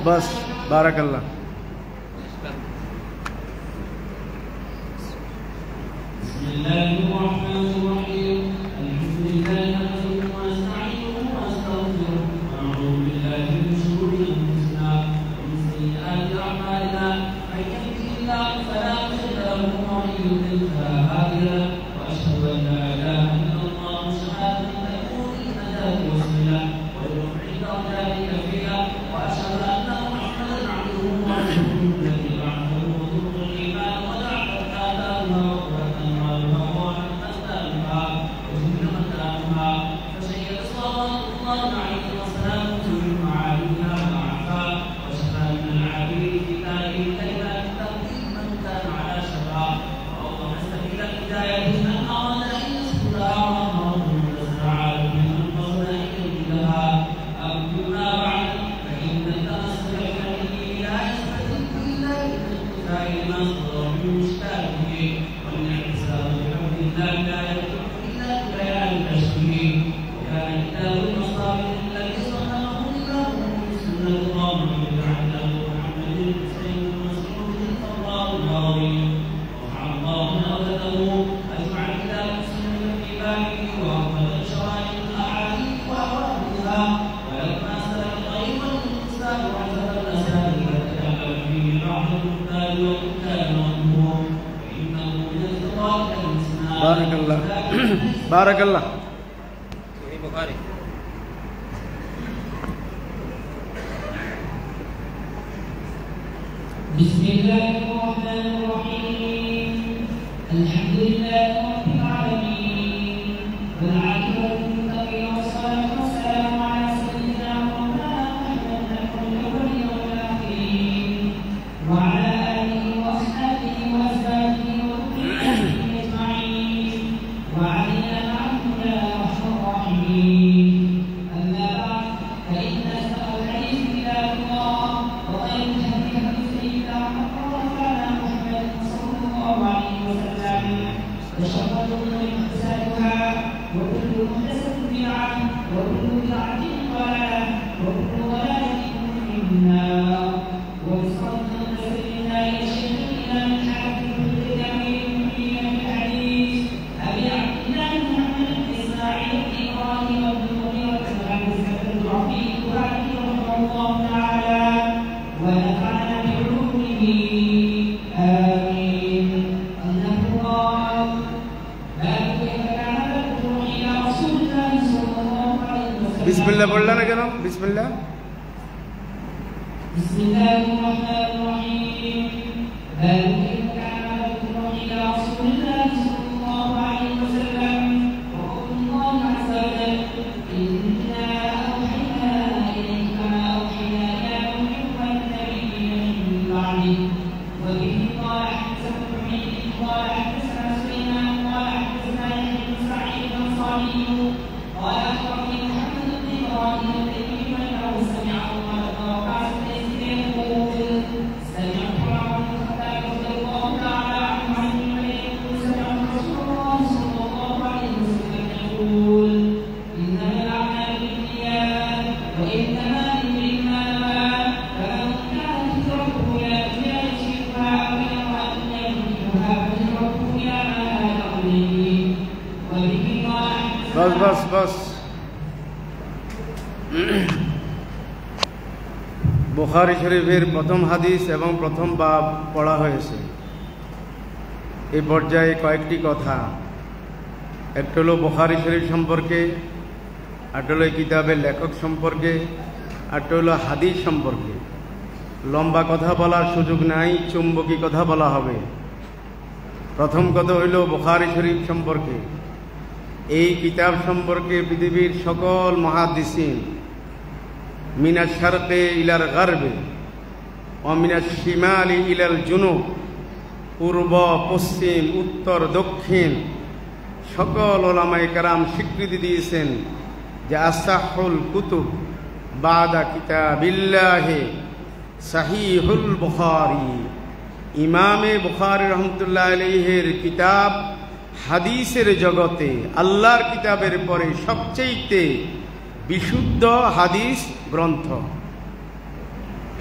বাস বারাকাল্লাহ। বারাকাল্লাহ বারাকাল্লাহ। বিসমিল্লাহির রহমানির রহিম। আলহামদুলিল্লাহি রাব্বিল আলামিন ওয়াল আকিবাতু লিল মুত্তাকিন ওয়াসসালাতু ওয়াসসালামু আলা সাইয়্যিদিনা মুহাম্মাদিন ওয়া আলা আলিহি ওয়া আসহাবিহি ওয়া azwajihi wa dhurriyyatihi ajma'in wa 'alayna ma'ahum ya arhamar rahimin. Amma ba'd, fa inna asdaqal hadithi kitabullah wa khayrul hadi hadi sayyidina Muhammad sallallahu alaihi wasallam wa sharral umuri muhdathatuha wa kullu muhdathatin bid'ah wa kullu bid'atin dalalah wa kullu dalalatin fin nar. Wa sallallahu sayyidina ila shaykhinina min hafiz al-jami' min al-hadith Abi Abdullah Muhammad ibn Isma'il ibn Ibrahim ibn Mughirah ibn Rafiq rahimahullah ta'ala wa nafa'ana bi 'ulumihi amin. Annahu qala bab kayfa kana al-ruh ila Rasulillah sallallahu alaihi wasallam. বিসমিল্লাহ বললা না কেন? বিসমিল্লাহ। Bismillahir Rahmanir Rahim. Bab kayfa kana al-ruh ila Rasulillah sallallahu alaihi wasallam. Wa qawluhu azza wa jalla inna awhayna ilayka ma awhayna ila Nuhin wan nabiyyin min ba'dihi. Wa bihi qala haddathana Muhammad qala haddathana Sulaiman qala haddathana Yahya bin Sa'id al-Ansari qala akhbarani Muhammad ibn Ibrahim al-Taymi annahu sami'a Umar ibn Waqas yaqul sami'tu Umar ibn Khattab radiyallahu ta'ala anhu an an-nabiy sami'a Rasulullah sallallahu alaihi wasallam yaqul innama al-a'malu binniyat wa innama likulli imrin ma nawa faman kanat hijratuhu ila dunya yusibuha aw ila imra'atin yankihuha fahijratuhu ila ma hajara ilayhi. Wa bihi qala বাস বাস বাস। বুখারী শরীফের প্রথম হাদিস এবং প্রথম বাব পড়া হয়েছে। এই পর্যায়ে কয়েকটি কথা, একটা হলো বুখারী শরীফ সম্পর্কে, একটা হলো এই কিতাবের লেখক সম্পর্কে, একটা হলো হাদিস সম্পর্কে। লম্বা কথা বলার সুযোগ নাই, চুম্বকী কথা বলা হবে। প্রথম কথা হইল বুখারী শরীফ সম্পর্কে। এই কিতাব সম্পর্কে পৃথিবীর সকল মুহাদ্দিসিন মিনাশ শারকে ইলাল গারবে ওয়া মিনাশ শিমালি ইলাল জুনুব, পূর্ব পশ্চিম উত্তর দক্ষিণ সকল উলামায়ে কেরাম স্বীকৃতি দিয়েছেন যে আসাহুল কুতুব বাদা কিতাবিল্লাহি সাহিহুল বুখারী। ইমামে বুখারী রহমতুল্লাহ আলাইহির কিতাব হাদিসের জগতে আল্লাহর কিতাবের পরে সবচেয়ে বিশুদ্ধ হাদিস গ্রন্থ।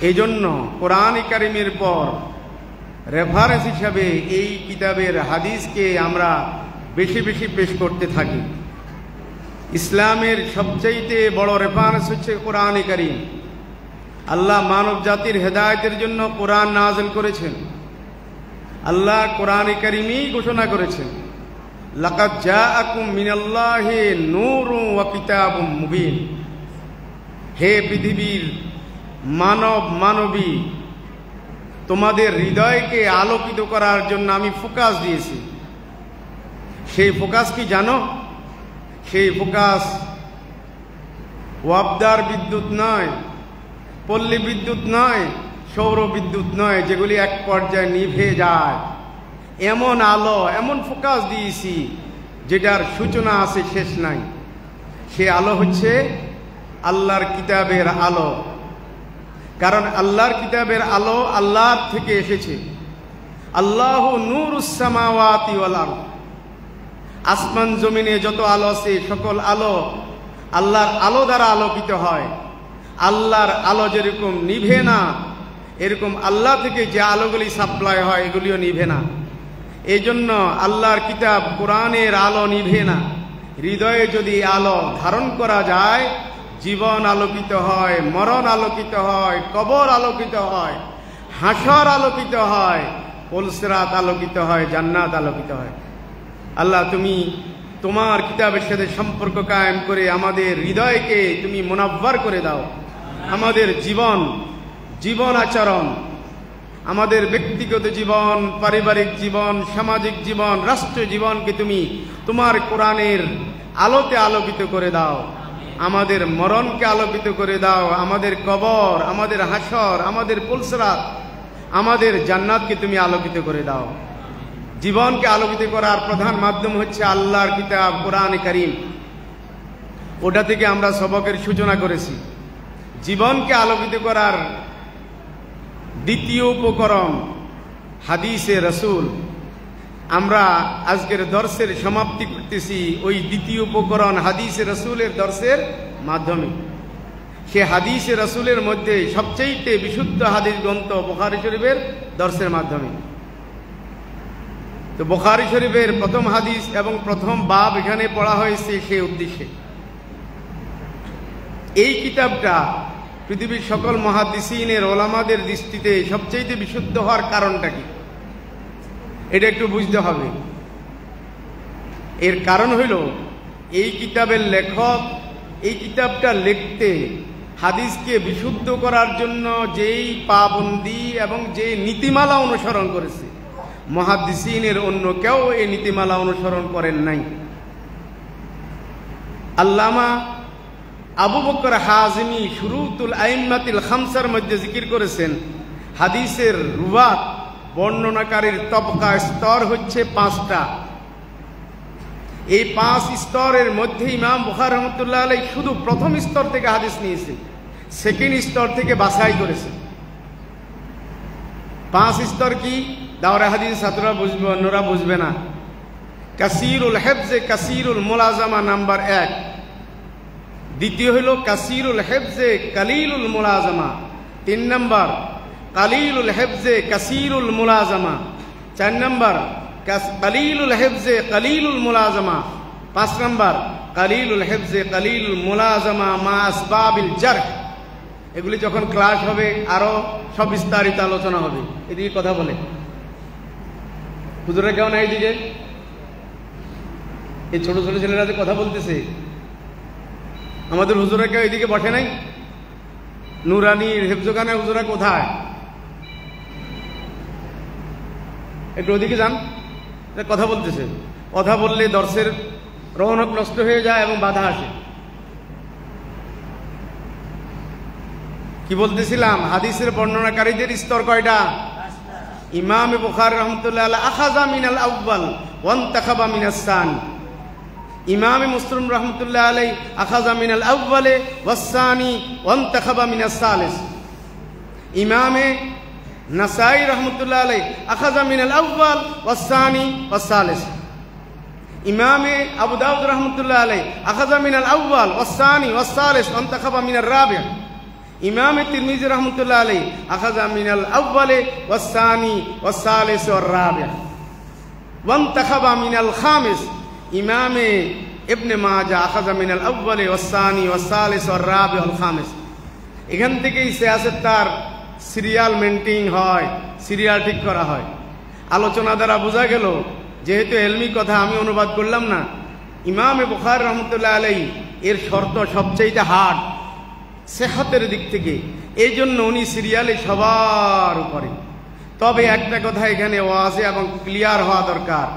এই জন্য কোরআন কারীমের পর রেফারেন্স হিসাবে এই কিতাবের হাদিসকে আমরা বেশি বেশি পেশ করতে থাকি। ইসলামের সবচাইতে বড় রেফারেন্স হচ্ছে কোরআন কারীম। আল্লাহ মানব জাতির হেদায়েতের জন্য কোরআন নাযিল করেছেন। আল্লাহ কোরআন কারীমেই ঘোষণা করেছেন, লাকাদ জাআকুম মিনাল্লাহি নূরুন ওয়া কিতাবুম মুবিন। হে পৃথিবীর মানব মানবী, তোমাদের হৃদয়কে আলোকিত করার জন্য আমি ফোকাস দিয়েছি। সেই ফোকাস কি জানো? সেই ফোকাস ওয়াবদার বিদ্যুৎ নয়, পল্লী বিদ্যুৎ নয়, সৌর বিদ্যুৎ নয়, যেগুলি এক পর্যায়ে নিভে যায়। এমন আলো, এমন ফোকাস দিয়েছি যেটার সূচনা আছে, শেষ নাই। সে আলো হচ্ছে আল্লাহর কিতাবের আলো। কারণ আল্লাহর কিতাবের আলো আল্লাহর থেকে এসেছে। আল্লাহু নূরুস সামাওয়াতি ওয়াল আরদ। আসমান জমিনে যত আলো আছে, সকল আলো আল্লাহর আলো দ্বারা আলোকিত হয়। আল্লাহর আলো যেরকম নিভে না, এরকম আল্লাহ থেকে যে আলোগুলি সাপ্লাই হয় এগুলিও নিভে না। এই জন্য আল্লাহর কিতাব কোরআনের আলো নিভে না। হৃদয়ে যদি আলো ধারণ করা যায়, জীবন আলোকিত হয়, মরণ আলোকিত হয়, কবর আলোকিত হয়, হাসর আলোকিত হয়, পুলসিরাত আলোকিত হয়, জান্নাত আলোকিত হয়। আল্লাহ, তুমি তোমার কিতাবের সাথে সম্পর্ক কায়েম করে আমাদের হৃদয়কে তুমি মুনাব্বার করে দাও। আমাদের জীবন আচরণ, আমাদের ব্যক্তিগত জীবন, পারিবারিক জীবন, সামাজিক জীবন, রাষ্ট্র জীবনকে তুমি তোমার কোরআনের আলোতে আলোকিত করে দাও। আমাদের মরণকে আলোকিত করে দাও। আমাদের কবর, আমাদের হাসর, আমাদের পুলসিরাত, আমাদের জান্নাতকে তুমি আলোকিত করে দাও। জীবনকে আলোকিত করার প্রধান মাধ্যম হচ্ছে আল্লাহর কিতাব কোরআন কারীম। ওটা থেকে আমরা সবকের সূচনা করেছি। জীবনকে আলোকিত করার দ্বিতীয় উপকরণ হাদিসে রাসূল। আমরা আজকের দর্শের সমাপ্তি করতেছি ওই দ্বিতীয় উপকরণ হাদিসে রাসূলের দর্শের মাধ্যমে। সে হাদিসে রাসূলের মধ্যে সবচেয়ে বিশুদ্ধ হাদিস গ্রন্থ বুখারী শরীফের দর্শের মাধ্যমে। তো বুখারী শরীফের প্রথম হাদিস এবং প্রথম বাব এখানে পড়া হয়েছে সেই উদ্দেশ্যে। এই কিতাবটা পৃথিবীর সকল মুহাদ্দিসিনের ওলামাদের দৃষ্টিতে সবচেয়ে বিশুদ্ধ হওয়ার কারণটা কি, এটা একটু বুঝতে হবে। এর কারণ হইল, এই কিতাবের লেখক এই কিতাবটা লিখতে হাদিসকে বিশুদ্ধ করার জন্য যেই পাবন্দি এবং যে নীতিমালা অনুসরণ করেছে, মুহাদ্দিসিনের অন্য কেউ এই নীতিমালা অনুসরণ করেন নাই। আল্লামা আবু বকর হাজিমি শুরুতুল আইম্মাতিল খামসার মধ্যে জিকির করেছেন, হাদিসের রুওয়াত বর্ণনাকারীর তবকা স্তর হচ্ছে 5টা। এই 5 স্তরের মধ্যে ইমাম বুখারী রাহমাতুল্লাহ আলাইহি শুধু প্রথম স্তর থেকে হাদিস নিয়েছেন, সেকেন্ড স্তর থেকে বাছাই করেছেন। 5 স্তর কি? দাওরা হাদিস ছাত্ররা বুঝবে, অন্যরা বুঝবে না। কাসিরুল হিফজে কাসিরুল মুলাজামা নাম্বার 1। দ্বিতীয় হইল কাসিরুল হিফজে কালিলুল মুলাজামা। 3 নম্বর কালিলুল হিফজে কাসিরুল মুলাজামা। 4 নম্বর কালিলুল হিফজে কালিলুল মুলাজামা। 5 নম্বর কালিলুল হিফজে কালিলুল মুলাজামা মা আসবাবিল জারহ। এগুলি যখন ক্লাস হবে আরো সব বিস্তারিত আলোচনা হবে। এদিকে কথা বলে হুজুরা কেউ নাই এদিকে? এই ছোট ছোট ছেলেরা যে কথা বলতেছে, আমাদের হুজুরা কেউ এদিকে বসে নাই? নুরানির হেফজখানে হুজুরা কোথায়? একটু ওদিকে যান, কথা বলতেছে। কথা বললে দর্শের রৌনক নষ্ট হয়ে যায় এবং বাধা আসে। কি বলতেছিলাম? হাদিসের বর্ণনাকারীদের স্তর কয়টা? ইমাম বুখারী রাহমাতুল্লাহ আলাইহি আখাযা মিনাল আউয়াল ওয়া ইনতাখাবা মিনাস সানি। ইমাম মুসলিম রাহমাতুল্লাহ আলাইহি আখাযা মিনাল আউয়ালে ওয়াস সানি ওয়া ইনতাখাবা মিনাস সালিস। ইমাম নাসাই রাহমাতুল্লাহ আলাইহি আখাযা মিনাল আউয়াল ওয়াস সানি ওয়াস সালিস। ইমাম আবু দাউদ রাহমাতুল্লাহ আলাইহি আখাযা মিনাল আউয়াল ওয়াস সানি ওয়াস সালিস ওয়া ইনতাখাবা মিনার রাবি'। ইমাম তিরমিজি রহমতুল্লাহ আলাইহি আখাযা মিনাল আউয়ালি ওয়াস সানি ওয়াস সালিস ওয়ার রাবি' ওয়ান্তাখাবা মিনাল খামিস। ইমাম ইবনে মাজাহ আখাযা মিনাল আউয়ালি ওয়াস সানি ওয়াস সালিস ওয়ার রাবি' ওয়াল খামিস। এখান থেকেই সিয়াসত তার সিরিয়াল মেইনটেইন হয়, সিরিয়াল ঠিক করা হয়। আলোচনা দ্বারা বোঝা গেল, যেহেতু এলমি কথা আমি অনুবাদ করলাম না, ইমাম বুখারী রহমতুল্লাহ আলাইহি এর শর্ত সবচেয়ে হার্ড সেহতের দিক থেকে, এই জন্য উনি সিরিয়ালে সবার উপরে। তবে একটা কথা এখানে ওয়াজে এবং ক্লিয়ার হওয়া দরকার,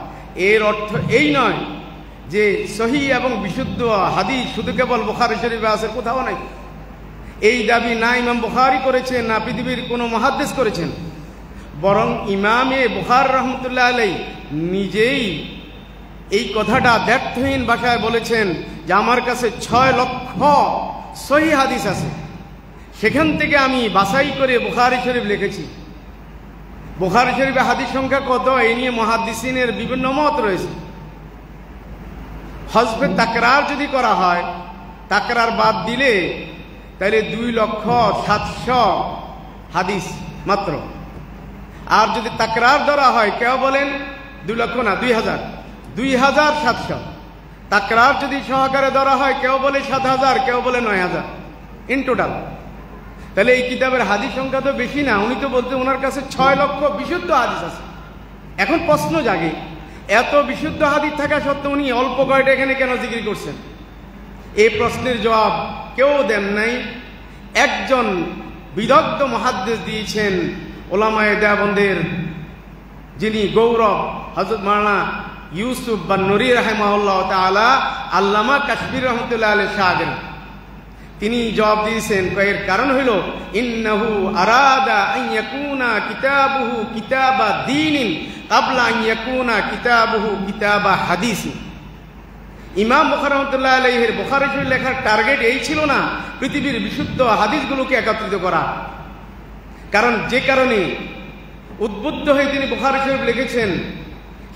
এর অর্থ এই নয় যে সহিহ এবং বিশুদ্ধ হাদিস শুধু কেবল বুখারী শরীফে আছে, কোথাও নাই। এই দাবি না ইমাম বুখারী করেছেন, না পৃথিবীর কোনো মুহাদ্দিস করেছেন, বরং ইমামে বুখারী রহমতুল্লাহ আলাইহি নিজেই এই কথাটা দ্ব্যর্থহীন ভাষায় বলেছেন যে আমার কাছে 6 লক্ষ সহিহ হাদিস আছে, সেখান থেকে আমি বাছাই করে বুখারী শরীফ লিখেছি। বুখারী শরীফে হাদিস সংখ্যা কত, এই নিয়ে মুহাদ্দিসিনের বিভিন্ন মত রয়েছে। হযফে তাকরার যদি করা হয়, তাকরার বাদ দিলে তাহলে 2,07,000 হাদিস মাত্র। আর যদি তাকরার ধরা হয়, কেউ বলেন 2 লক্ষ না, 2,700। তাকরার যদি সহকারে ধরা হয়, কেউ বলে 7,000, কেউ বলে 9,000 ইন টোটাল। তাহলে এই কিতাবের হাদিস সংখ্যা তো বেশি না। উনি তো বলতে ওনার কাছে 6 লক্ষ বিশুদ্ধ হাদিস আছে। এখন প্রশ্ন জাগে, এত বিশুদ্ধ হাদিস থাকা সত্ত্বেও উনি অল্প কয়টা এখানে কেন জিকির করছেন? এই প্রশ্নের জবাব কেউ দেন নাই। একজন বিদগ্ধ মুহাদ্দিস দিয়েছেন, ওলামায়ে দেওবন্দের যিনি গৌরব, হযরত মাওলানা ইউসুফ বান্নুরী রাহিমাহুল্লাহ তাআলা, আল্লামা কাশমির রহমতুল্লাহ আলাইহি শাগিরদ। তিনি জবাব দিয়েছেন, এর কারণ হইল ইন্নাহু আরাদা আন ইয়াকুনা কিতাবুহু কিতাবা দীনিন ক্বাবলা আন ইয়াকুনা কিতাবুহু কিতাবা হাদিসিন। ইমাম বুখারী রহমতুল্লাহ আলাইহির বুখারী শরীফ লেখার টার্গেট এই ছিল না পৃথিবীর বিশুদ্ধ হাদিসগুলোকে একত্রিত করা। কারণ যে কারণে উদ্বুদ্ধ হয়ে তিনি বুখারী শরীফ লিখেছেন,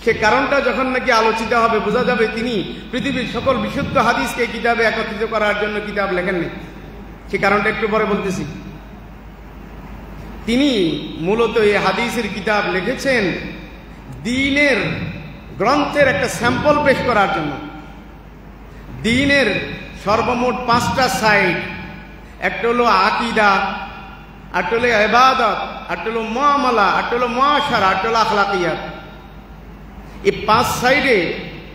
সে কারণটা যখন নাকি আলোচিত হবে, বোঝা যাবে তিনি পৃথিবীর সকল বিশুদ্ধ হাদিসকে কিতাবে একত্রিত করার জন্য কিতাব লেখেননি। সে কারণটা একটু পরে বলতেছি। তিনি মূলত এই হাদিসের কিতাব লিখেছেন দ্বীনের গ্রন্থের একটা স্যাম্পল পেশ করার জন্য। দ্বীনের সর্বমোট 5টা সাইড, একটা হলো আকীদা, একটা হলো ইবাদত, একটা হলো মুআমালা, একটা হলো মুআশারা, একটা হলো আখলাকিয়াত। এই 5 সাইডে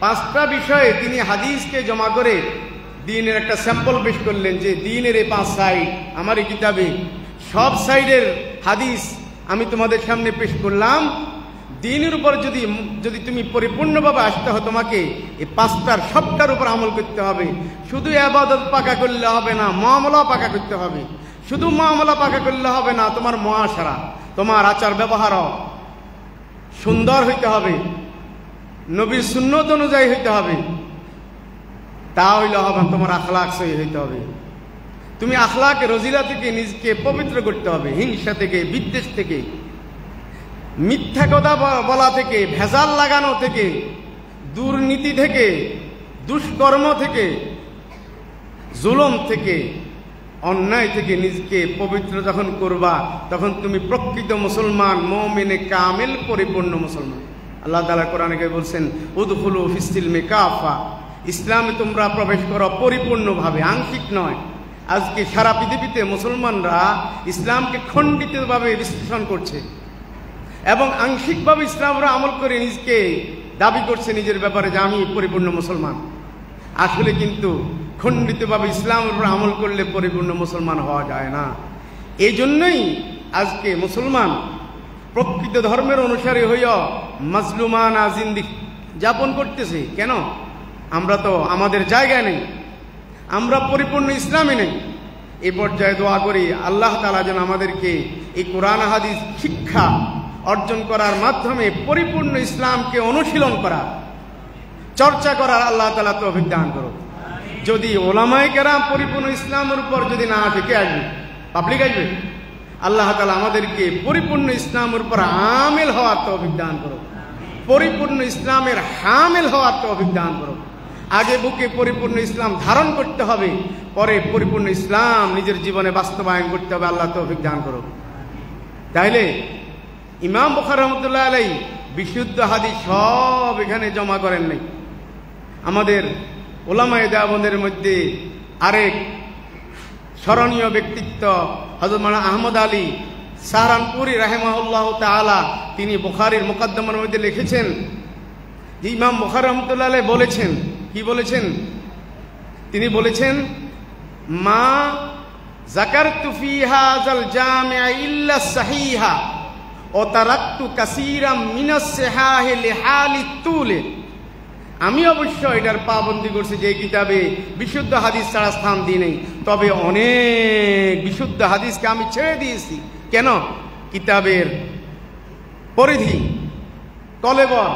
5টা বিষয়ে তিনি হাদিসকে জমা করে দ্বীনের একটা স্যাম্পল পেশ করলেন যে দ্বীনের এই 5 সাইড আমার এই কিতাবে, সব সাইডের হাদিস আমি তোমাদের সামনে পেশ করলাম। দ্বীনের উপর যদি তুমি পরিপূর্ণভাবে আসতে হয়, তোমাকে এই 5টার সবটার উপর আমল করতে হবে। শুধু ইবাদত পাকা করলে হবে না, মুআমালা পাকা করতে হবে। শুধু মুআমালা পাকা করলে হবে না, তোমার মুআশারা, তোমার আচার ব্যবহারও সুন্দর হইতে হবে, নবীর সুন্নত অনুযায়ী হইতে হবে। তা হইলে হবে তোমার আখলাক সহি হইতে হবে। তুমি আখলাকে রজিলা থেকে নিজকে পবিত্র করতে হবে, হিংসা থেকে, বিদ্বেষ থেকে, মিথ্যা কথা বলা থেকে, ভেজাল লাগানো থেকে, দুর্নীতি থেকে, দুষ্কর্ম থেকে, জুলুম থেকে, অন্যায় থেকে নিজকে পবিত্র যখন করবা, তখন তুমি প্রকৃত মুসলমান, মুমিনে কামিল, পরিপূর্ণ মুসলমান। আল্লাহ তাআলা কোরআনে বলছেন উদখুলু ফিস-সিলমি কাফা, ইসলামে তোমরা প্রবেশ করো পরিপূর্ণভাবে, আংশিক নয়। আজকে সারা পৃথিবীতে মুসলমানরা ইসলামকে খণ্ডিতভাবে বিশ্লেষণ করছে এবং আংশিকভাবে ইসলামরা আমল করে নিজকে দাবি করছে নিজের ব্যাপারে যে আমি পরিপূর্ণ মুসলমান। আসলে কিন্তু খণ্ডিতভাবে ইসলামের উপর আমল করলে পরিপূর্ণ মুসলমান হওয়া যায় না। এই জন্যই আজকে মুসলমান প্রকৃত ধর্মের অনুসারী হইয়া মাজলুমানা জিন্দেগি যাপন করতেছে। কেন? আমরা তো আমাদের জায়গায় নেই, আমরা পরিপূর্ণ ইসলামে নেই। এই পর্যায়ে দোয়া করি আল্লাহ তাআলা যেন আমাদেরকে এই কোরআন হাদিস শিক্ষা অর্জন করার মাধ্যমে পরিপূর্ণ ইসলামকে অনুশীলন করা, চর্চা করার আল্লাহ তাআলা তৌফিক দান করুন। যদি ওলামায়ে কেরাম পরিপূর্ণ ইসলামের উপর যদি না আসে, কে আসবে? পাবলিক আসবে। আল্লাহ তাআলা আমাদেরকে পরিপূর্ণ ইসলামের উপর আমিল হওয়ার তৌফিক দান করুন, পরিপূর্ণ ইসলামের হামিল হওয়ার তৌফিক দান করুন। আগে বুকে পরিপূর্ণ ইসলাম ধারণ করতে হবে, পরে পরিপূর্ণ ইসলাম নিজের জীবনে বাস্তবায়ন করতে হবে। আল্লাহ তৌফিক দান করুন। তাইলে ইমাম বুখারী রাহমাতুল্লাহ আলাইহি বিশুদ্ধ হাদিস সব এখানে জমা করেন নাই। আমাদের ওলামায়ে দেওবন্দের মধ্যে আরেক স্মরণীয় ব্যক্তিত্ব হযরত মাওলানা আহমদ আলী সাহারানপুরি রাহিমাহুল্লাহ তাআলা, তিনি বুখারীর মুকদ্দমার মধ্যে লিখেছেন যে ইমাম বুখারী রাহমাতুল্লাহ আলাইহি বলেছেন, কি বলেছেন? তিনি বলেছেন, মা যাকারতু ফি হাযাল জামি' ইল্লা সাহিহা ওয়া তারাকতু কাসীরাম মিনাস সিহাহি লিহালি তুলে। আমি অবশ্য এটার পাবন্দি করছি যে এই কিতাবে বিশুদ্ধ হাদিস ছাড়া স্থান দিই নেই, তবে অনেক বিশুদ্ধ হাদিসকে আমি ছেড়ে দিয়েছি। কেন? কিতাবের পরিধি কলেবর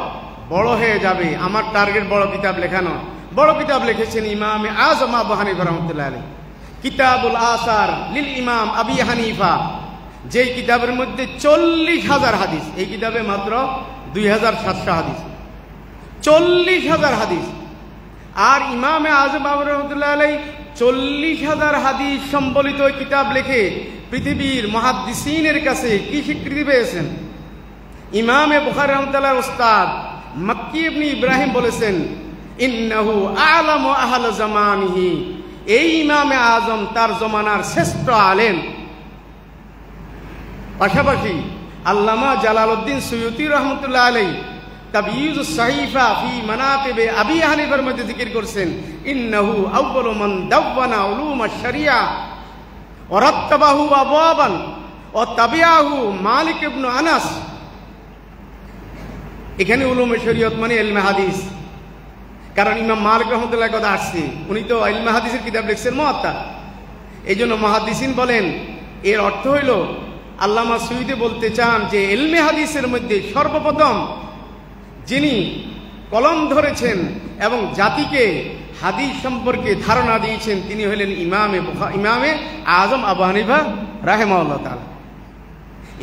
বড় হয়ে যাবে। আমার টার্গেট বড় কিতাব লেখা নয়। বড় কিতাব লিখেছেন ইমাম আযম আবু হানিফা রাহমাতুল্লাহ আলাইহি, কিতাবুল আসার লিল ইমাম আবি হানিফা, যেই কিতাবের মধ্যে 40,000 হাদিস। এই কিতাবে মাত্র 2,700 হাদিস, 40,000 হাদিস। আর ইমাম আযম আবু রাহমাতুল্লাহ আলাইহি 40,000 হাদিস সম্বলিত কিতাব লিখে পৃথিবীর মুহাদ্দিসিনের কাছে কি স্বীকৃতি পেয়েছেন? ইমাম বুখারী রাহমাতুল্লাহর উস্তাদ মক্কি ইবনে ইব্রাহিম বলেছেন, ইন্নাহু আ'লামু আহল জামানিহি, এই ইমামে আজম তার জমানার শ্রেষ্ঠ আলেম। পাশাপাশি আল্লামা জালালউদ্দিন সুয়ুতি রাহমাতুল্লাহ আলাইহি তাবয়িজুস সাহিফা ফি মানাকিবে আবি হানিফার মধ্যে জিকির করছেন, ইন্নাহু আউয়ালু মান দাওয়ানা উলুমাশ শরিয়া ওয়া রাত্তাবাহু আবওয়াবান ওয়া তাবিআহু মালিক ইবনে আনাস। এখানে উলুমে শরীয়ত মানে ইলমে হাদিস, কারণ ইমাম মালিক রাহমাতুল্লাহর কথা আসছে, উনি তো ইলমে হাদিসের কিতাব লিখছেন মুয়াত্তা। এই জন্য মুহাদ্দিসিন বলেন এর অর্থ হইল আল্লামা সুয়ুতি বলতে চান যে ইলমে হাদিসের মধ্যে সর্বপ্রথম যিনি কলম ধরেছেন এবং জাতিকে হাদিস সম্পর্কে ধারণা দিয়েছেন তিনি হলেন ইমামে আজম আবু হানিফা রাহিমাহুল্লাহ তাআলা।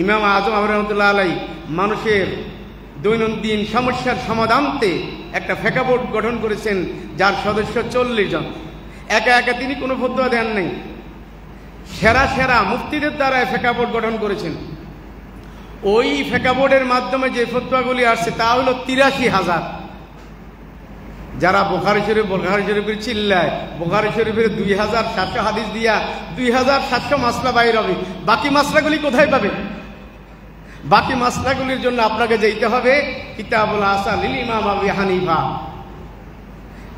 ইমাম আজম আবু রাহমাতুল্লাহ আলাইহি মানুষের দৈনন্দিন সমস্যার সমাধানতে একটা ফেকা বোর্ড গঠন করেছেন, যার সদস্য 40 জন। একা একা তিনি কোনো ফতোয়া দেন নাই, সেরা সেরা মুফতিদের দ্বারা ফেকা বোর্ড গঠন করেছেন। ওই ফেকা বোর্ডের মাধ্যমে যে ফতোয়াগুলি আসছে তা হলো 83,000। যারা বুখারী শরীফের চিল্লায়, বুখারী শরীফের 2,700 হাদিস দিয়া 2,700 মাসলা বাইর হবে, বাকি মাসলাগুলি কোথায় পাবে? বাকি মাসলাগুলির জন্য আপনাকে যেতে হবে কিতাবুল আসার লিল ইমাম আবি হানিফা।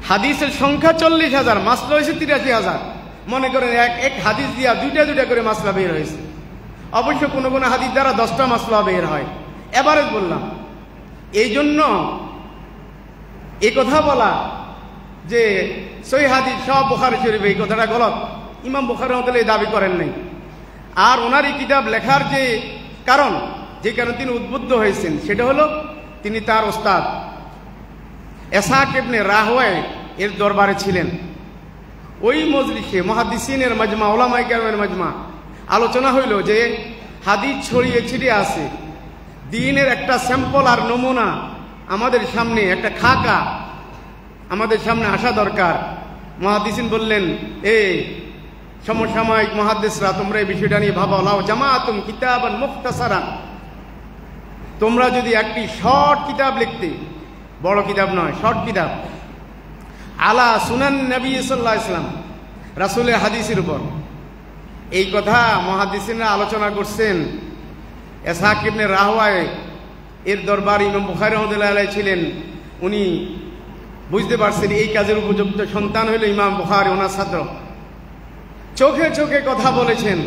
হাদিসের সংখ্যা 40,000, মাসলা হয়েছে 83,000। মনে করেন এক হাদিস দিয়া দুইটা করে মাসলা বের হয়েছে। অবশ্য কোনো কোনো হাদিস দ্বারা 10টা মাসলা বের হয়, এভারেজ বললাম। এই জন্য এই কথা বলা যে সহিহ হাদিস সব বুখারী শরীফে, এই কথাটা গলত। ইমাম বুখারী রাহমাতুল্লাহ দাবি করেন নাই। আর ওনার এই কিতাব লেখার যে কারণ তিনি উদ্বুদ্ধ হয়েছেন সেটা হলো তিনি তার ওস্তাদ ইসহাক ইবনে রাহওয়ে এর দরবারে ছিলেন। ওই মজলিসে মুহাদ্দিসিনের মাজমা, উলামায়ে কেরামের মাজমা, আলোচনা হইল যে হাদিস ছড়িয়ে ছিটিয়ে আছে, দ্বীনের একটা স্যাম্পল আর নমুনা আমাদের সামনে, একটা খাকা আমাদের সামনে আসা দরকার। মুহাদ্দিসিন বললেন, সমসাময়িক মুহাদ্দিসরা তোমরা এই বিষয়টা নিয়ে ভাবো। লাও জামাআতুম কিতাবান মুখতাসারান, তোমরা যদি একটি শর্ট কিতাব লিখতে, বড় কিতাব নয়, শর্ট কিতাব, আলা সুনান নবী সাল্লাল্লাহু আলাইহি ওয়াসাল্লাম, রাসূলের হাদিসের উপর। এই কথা মুহাদ্দিসিনরা আলোচনা করছেন। ইসহাক ইবনে রাহওয়ে এর দরবার ইমাম বুখারী রাহমাতুল্লাহ আলাইহি ছিলেন। উনি বুঝতে পারছেন এই কাজের উপযুক্ত সন্তান হলো ইমাম বুখারী, ওনার ছাত্র। চোখে চোখে কথা বলেছেন।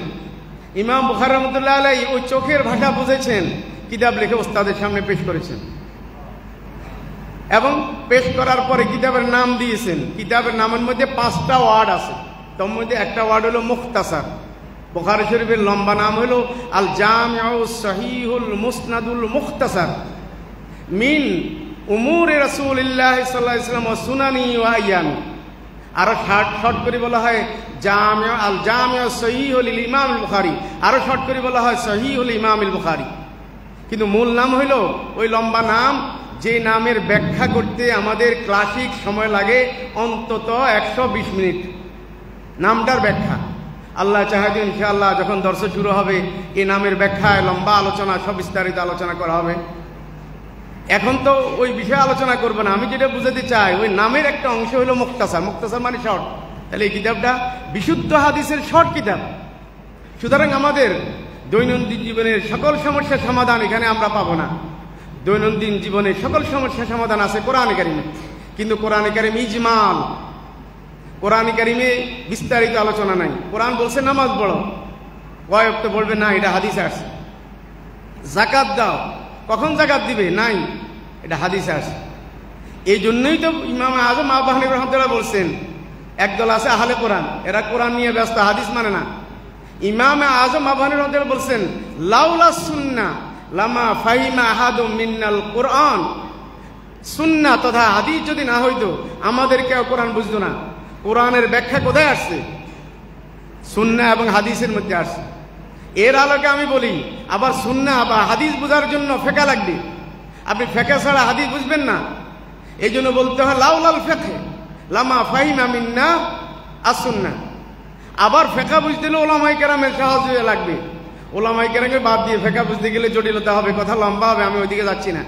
ইমাম বুখারী রাহমাতুল্লাহ আলাইহি ওই চোখের ভাষা বুঝেছেন, কিতাব লিখে ওস্তাদের সামনে পেশ করেছেন এবং পেশ করার পরে কিতাবের নাম দিয়েছেন। কিতাবের নামের মধ্যে 5টা ওয়ার্ড আছে, তার মধ্যে একটা ওয়ার্ড হলো মুখতাসার। বুখারী শরীফের লম্বা নাম হলো আল জামিউস সহিহুল মুসনাদুল মুখতাসার মিন উমুরে রাসূলিল্লাহ সাল্লাল্লাহু আলাইহি ওয়াসাল্লাম ওয়া সুনানি ওয়া আইয়ামি। আরো শর্ট করে বলা হয় আল জামিউ সহিহুল ইমাম আল বুখারী, আরো শর্ট করে বলা হয় সহিহুল ইমাম আল বুখারী। কিন্তু মূল নাম হইল ওই লম্বা নাম যে নামের ব্যাখ্যা করতে আমাদের ক্লাসিক সময় লাগে অন্তত 120 মিনিট। নামটার ব্যাখ্যা আল্লাহ চাহে তো ইনশাআল্লাহ যখন দর্শ শুরু হবে এই নামের ব্যাখ্যায় লম্বা আলোচনা, সবিস্তারিত আলোচনা করা হবে। এখন তো ওই বিষয়ে আলোচনা করব না। আমি যেটা বুঝাতে চাই, ওই নামের একটা অংশ হলো মুক্তাসার। মুক্তাসার মানে শর্ট। তাহলে এই কিতাবটা বিশুদ্ধ হাদিসের শর্ট কিতাব। সুতরাং আমাদের দৈনন্দিন জীবনের সকল সমস্যার সমাধান এখানে আমরা পাবো না। দৈনন্দিন জীবনের সকল সমস্যার সমাধান আছে কোরআনে কারিমে, কিন্তু কোরআনে কারিম ইজমাল, কোরআনে কারিমে বিস্তারিত আলোচনা নাই। কোরআন বলছে নামাজ পড়ো, কয়েক তো বলবে না, এটা হাদিসে আসছে। যাকাত দাও, কখন যাকাত দিবে, নাই, এটা হাদিসে আসছে। এই জন্যই তো ইমাম আজম আবু হানিফা রাহমাতুল্লাহ বলছেন একদল আছে আহলে কোরআন, এরা কোরআন নিয়ে ব্যস্ত, হাদিস মানে না। ইমাম আজম আবু হানিফা রাহমাতুল্লাহ বলছেন লাউলা সুন্নাহ লামা ফাহিমা আহাদুম মিনাল কোরআন। সুন্নাহ তথা হাদিস যদি না হইতো আমাদের কেউ কোরআন বুঝতো না। কোরআনের ব্যাখ্যা কোথায় আসছে? সুন্নাহ এবং হাদিসের মধ্যে আসছে। এর আলোকে আমি বলি, আবার সুন্নাহ বা হাদিস বোঝার জন্য ফেকা লাগবে। আপনি ফেকা ছাড়া হাদিস বুঝবেন না। এই জন্য বলতে হয় লাউলাল ফেকে লামা ফাহিমা মিন্না আসুন্নাহ। আবার ফেকা বুঝতে গেলে ওলামায়ে কেরামের সাহায্য লাগবে। ওলামায়ে কেরামকে বাদ দিয়ে ফেকা বুঝতে গেলে জটিলতা হবে, কথা লম্বা হবে, আমি ওইদিকে যাচ্ছি না।